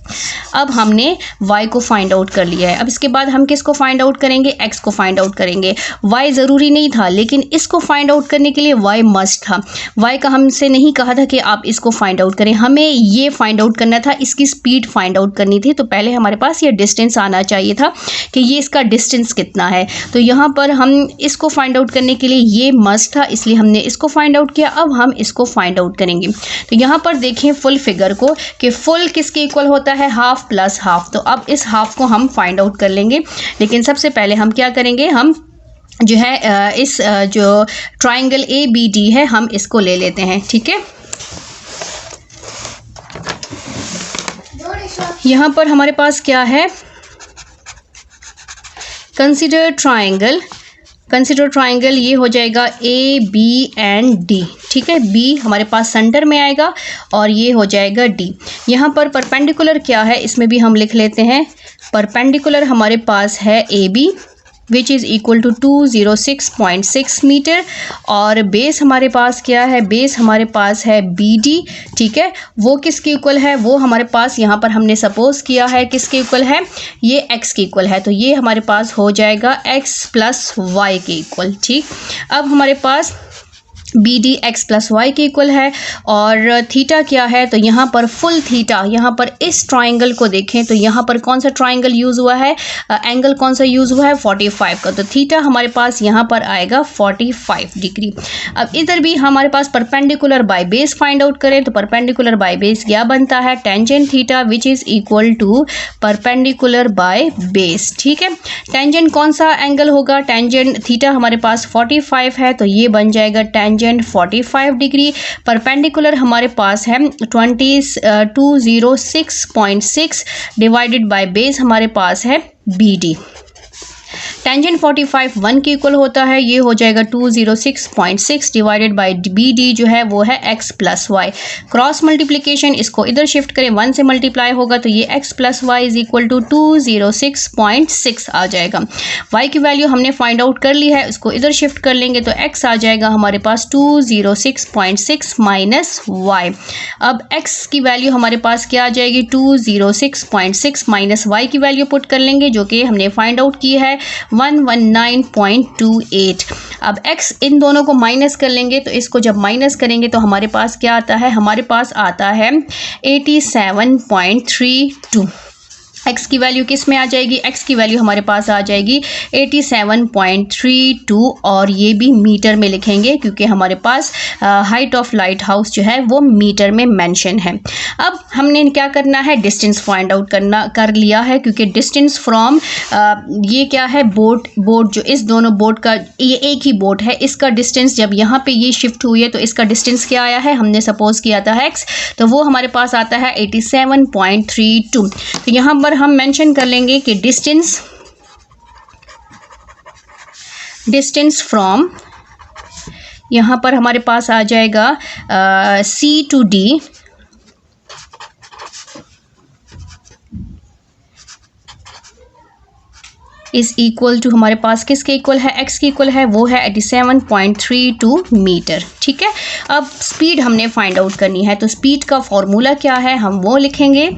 अब हमने y को फाइंड आउट कर लिया है। अब इसके बाद हम किसको फाइंड आउट करेंगे, x को फाइंड आउट करेंगे। y ज़रूरी नहीं था, लेकिन इसको फाइंड आउट करने के लिए y मस्ट था। y का हमसे नहीं कहा था कि आप इसको फाइंड आउट करें, हमें ये फाइंड आउट करना था, इसकी स्पीड फाइंड आउट करनी थी। तो पहले हमारे पास ये डिस्टेंस आना चाहिए था कि ये इसका डिस्टेंस कितना है। तो यहाँ पर हम इसको फाइंड आउट करने के लिए ये मस्ट था, इसलिए हमने इसको फाइंड आउट किया। अब हम इसको फाइंड आउट करेंगे। तो यहाँ पर देखें फुल फिगर को कि फुल किसके इक्वल होता है, हाफ प्लस हाफ। तो अब इस हाफ को हम फाइंड आउट कर लेंगे, लेकिन सबसे पहले हम क्या करेंगे, हम जो है इस जो ट्राइंगल ABD है हम इसको ले लेते हैं। ठीक है, यहाँ पर हमारे पास क्या है, कंसीडर ट्राइंगल, ये हो जाएगा AB एंड D। ठीक है, B हमारे पास सेंटर में आएगा और ये हो जाएगा D। यहाँ पर परपेंडिकुलर क्या है, इसमें भी हम लिख लेते हैं। परपेंडिकुलर हमारे पास है AB which is equal to 206.6 meter, और बेस हमारे पास क्या है, बेस हमारे पास है BD। ठीक है, वो किसके इक्वल है, वो हमारे पास यहाँ पर हमने सपोज किया है किसके इक्वल है, ये x के इक्वल है। तो ये हमारे पास हो जाएगा x प्लस वाई के इक्वल। ठीक, अब हमारे पास BD x प्लस वाई के इक्वल है, और थीटा क्या है, तो यहाँ पर फुल थीटा, यहाँ पर इस ट्राइंगल को देखें तो यहाँ पर कौन सा ट्राइंगल यूज़ हुआ है, एंगल कौन सा यूज़ हुआ है, 45 का। तो थीटा हमारे पास यहाँ पर आएगा 45 डिग्री। अब इधर भी हमारे पास perpendicular by base find out करें तो परपेंडिकुलर बाय बेस क्या बनता है, tangent theta which is equal to perpendicular by base. ठीक है, टेंजेंट कौन सा एंगल होगा, टेंजेंट थीटा हमारे पास 45 है, तो ये बन जाएगा टेंजेंट 45 डिग्री। परपेंडिकुलर हमारे पास है 206.6 डिवाइडेड बाय बेस हमारे पास है BD। टेंजेंट 45 1 के इक्वल होता है, ये हो जाएगा 206.6 डिवाइडेड बाय BD जो है वो है x plus y. Cross multiplication, इसको इधर शिफ्ट करें, 1 से मल्टीप्लाई होगा तो ये x plus y is equal to 206.6 आ जाएगा। y की वैल्यू हमने फाइंड आउट कर ली है, इसको इधर शिफ्ट कर लेंगे तो x आ जाएगा हमारे पास 206.6 माइनस y। अब x की वैल्यू हमारे पास क्या आ जाएगी, 206.6 माइनस y की वैल्यू पुट कर लेंगे जो कि हमने फाइंड आउट की है 119.28। अब x इन दोनों को माइनस कर लेंगे, तो इसको जब माइनस करेंगे तो हमारे पास क्या आता है, हमारे पास आता है 87.32। x की वैल्यू किस में आ जाएगी, x की वैल्यू हमारे पास आ जाएगी 87.32, और ये भी मीटर में लिखेंगे क्योंकि हमारे पास हाइट ऑफ लाइट हाउस जो है वो मीटर में मेंशन है। अब हमने क्या करना है, डिस्टेंस फाइंड आउट कर लिया है, क्योंकि डिस्टेंस फ्रॉम ये क्या है, बोट जो इस दोनों बोट का, ये एक ही बोट है, इसका डिस्टेंस जब यहाँ पे ये शिफ्ट हुई है तो इसका डिस्टेंस क्या आया है, हमने सपोज किया था x, तो वो हमारे पास आता है 87.32। तो यहाँ पर हम मेंशन कर लेंगे कि डिस्टेंस फ्रॉम, यहाँ पर हमारे पास आ जाएगा C to D is equal to, हमारे पास किसके इक्वल है, x के इक्वल है, वो है 87.32 मीटर। ठीक है, अब स्पीड हमने फाइंड आउट करनी है, तो स्पीड का फॉर्मूला क्या है हम वो लिखेंगे।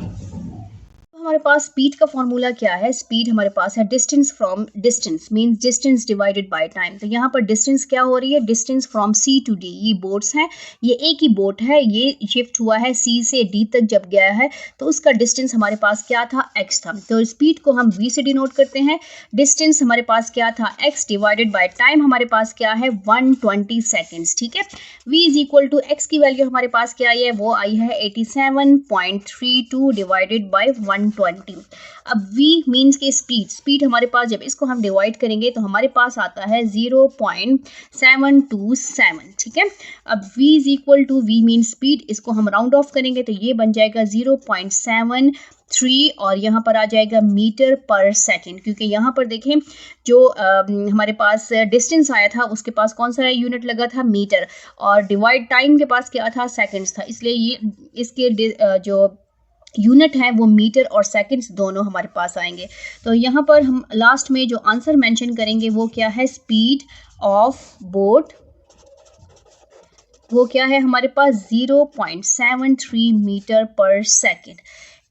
हमारे पास स्पीड का फॉर्मूला क्या है, स्पीड हमारे पास है distance from, distance means distance divided by time. तो यहाँ पर डिस्टेंस क्या हो रही है, distance from C to D, ये बोट्स हैं, ये एक ही बोट है, ये शिफ्ट हुआ है C से D तक जब गया है, तो उसका डिस्टेंस हमारे पास क्या था, x था। तो स्पीड को हम v से डिनोट करते हैं, डिस्टेंस हमारे पास क्या था, x डिवाइडेड बाय टाइम हमारे पास क्या है 120 सेकेंड्स। ठीक है, v is equal to x की वैल्यू हमारे पास क्या आई है, वो आई है 87.32 डिवाइडेड बाय 120। अब v मीन्स के स्पीड हमारे पास, जब इसको हम डिवाइड करेंगे तो हमारे पास आता है 0.727। ठीक है, अब v is equal to, v mean speed, इसको हम राउंड ऑफ करेंगे तो ये बन जाएगा 0.73, और यहाँ पर आ जाएगा मीटर पर सेकेंड, क्योंकि यहाँ पर देखें जो हमारे पास डिस्टेंस आया था उसके पास कौन सा यूनिट लगा था, मीटर, और डिवाइड टाइम के पास क्या था, सेकेंड्स था, इसलिए ये इसके जो यूनिट है वो मीटर और सेकंड्स दोनों हमारे पास आएंगे। तो यहाँ पर हम लास्ट में जो आंसर मेंशन करेंगे वो क्या है, स्पीड ऑफ बोट, वो क्या है हमारे पास 0.73 मीटर पर सेकंड।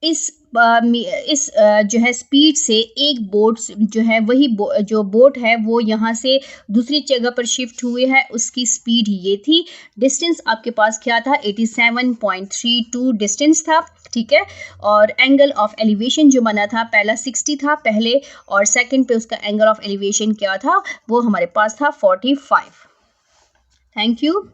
इस जो है स्पीड से एक बोट जो है वही जो बोट है वो यहाँ से दूसरी जगह पर शिफ्ट हुई है, उसकी स्पीड ये थी। डिस्टेंस आपके पास क्या था, 87.32 डिस्टेंस था, ठीक है। और एंगल ऑफ एलिवेशन जो बना था, पहला 60 था पहले, और सेकंड पे उसका एंगल ऑफ एलिवेशन क्या था, वो हमारे पास था 45। Thank you.